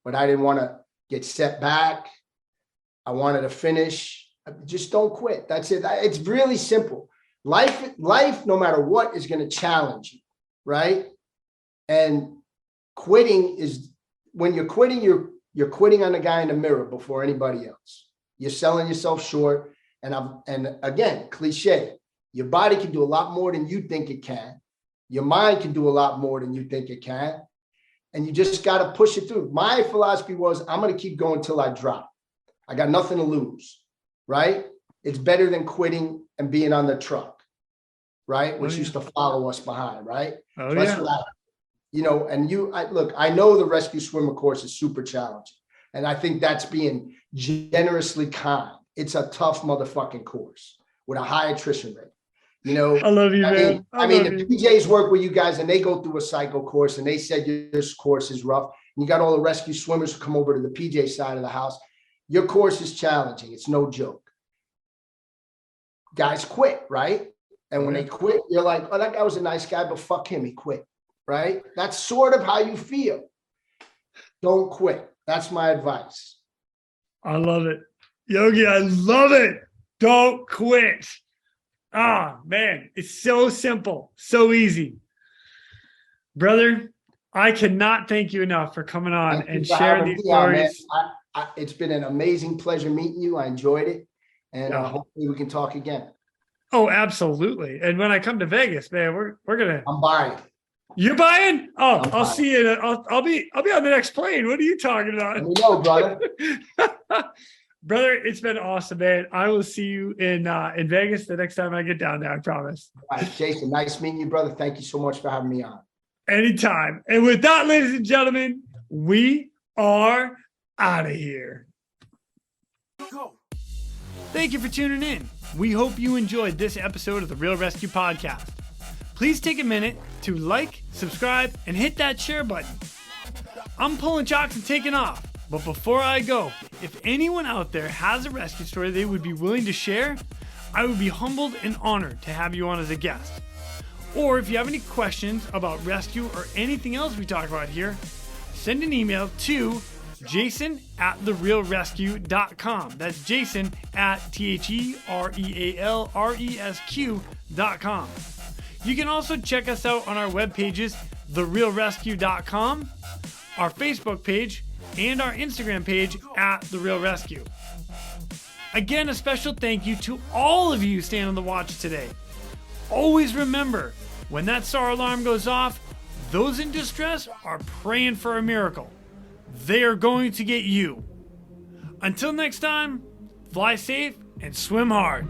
but I didn't want to get set back. I wanted to finish. Just don't quit. That's it. It's really simple. Life, no matter what, is going to challenge you, right? And quitting is when you're quitting, you're quitting on the guy in the mirror before anybody else. You're selling yourself short. And again, cliche, your body can do a lot more than you think it can. Your mind can do a lot more than you think it can. And you just got to push it through. My philosophy was, I'm going to keep going till I drop. I got nothing to lose, right? It's better than quitting and being on the truck, right? Which used to follow us behind, right? Oh, so that's what I know the rescue swimmer course is super challenging. And I think that's being generously kind. It's a tough motherfucking course with a high attrition rate. I love you, man. I mean, the PJs work with you guys and they go through a cycle course and they said this course is rough. And you got all the rescue swimmers who come over to the PJ side of the house. Your course is challenging. It's no joke. Guys quit, right? And when they quit, you're like, oh, that guy was a nice guy, but fuck him, he quit, right? That's sort of how you feel. Don't quit. That's my advice. I love it. Yogi, I love it. Don't quit. Ah, man, it's so simple, so easy. Brother, I cannot thank you enough for coming on and sharing these stories. It's been an amazing pleasure meeting you. I enjoyed it. And hopefully we can talk again. Oh, absolutely. And when I come to Vegas, man, we're gonna. I'm buying. You buying? Oh, I'll see you. I'll be on the next plane. What are you talking about? Let me know, brother. Brother, it's been awesome, man. I will see you in Vegas the next time I get down there, I promise. All right, Jason, nice meeting you, brother. Thank you so much for having me on. Anytime. And with that, ladies and gentlemen, we are out of here. Go. Thank you for tuning in. We hope you enjoyed this episode of the Real ResQ podcast. Please take a minute to like, subscribe, and hit that share button. I'm pulling chocks and taking off. But before I go, if anyone out there has a rescue story they would be willing to share, I would be humbled and honored to have you on as a guest. Or if you have any questions about rescue or anything else we talk about here, send an email to jason@therealresq.com. That's Jason at TheRealResQ.com. You can also check us out on our web pages, therealresq.com, our Facebook page, and our Instagram page @TheRealResQ. Again, a special thank you to all of you staying on the watch today. Always remember, when that SAR alarm goes off, those in distress are praying for a miracle. They are going to get you. Until next time, fly safe and swim hard.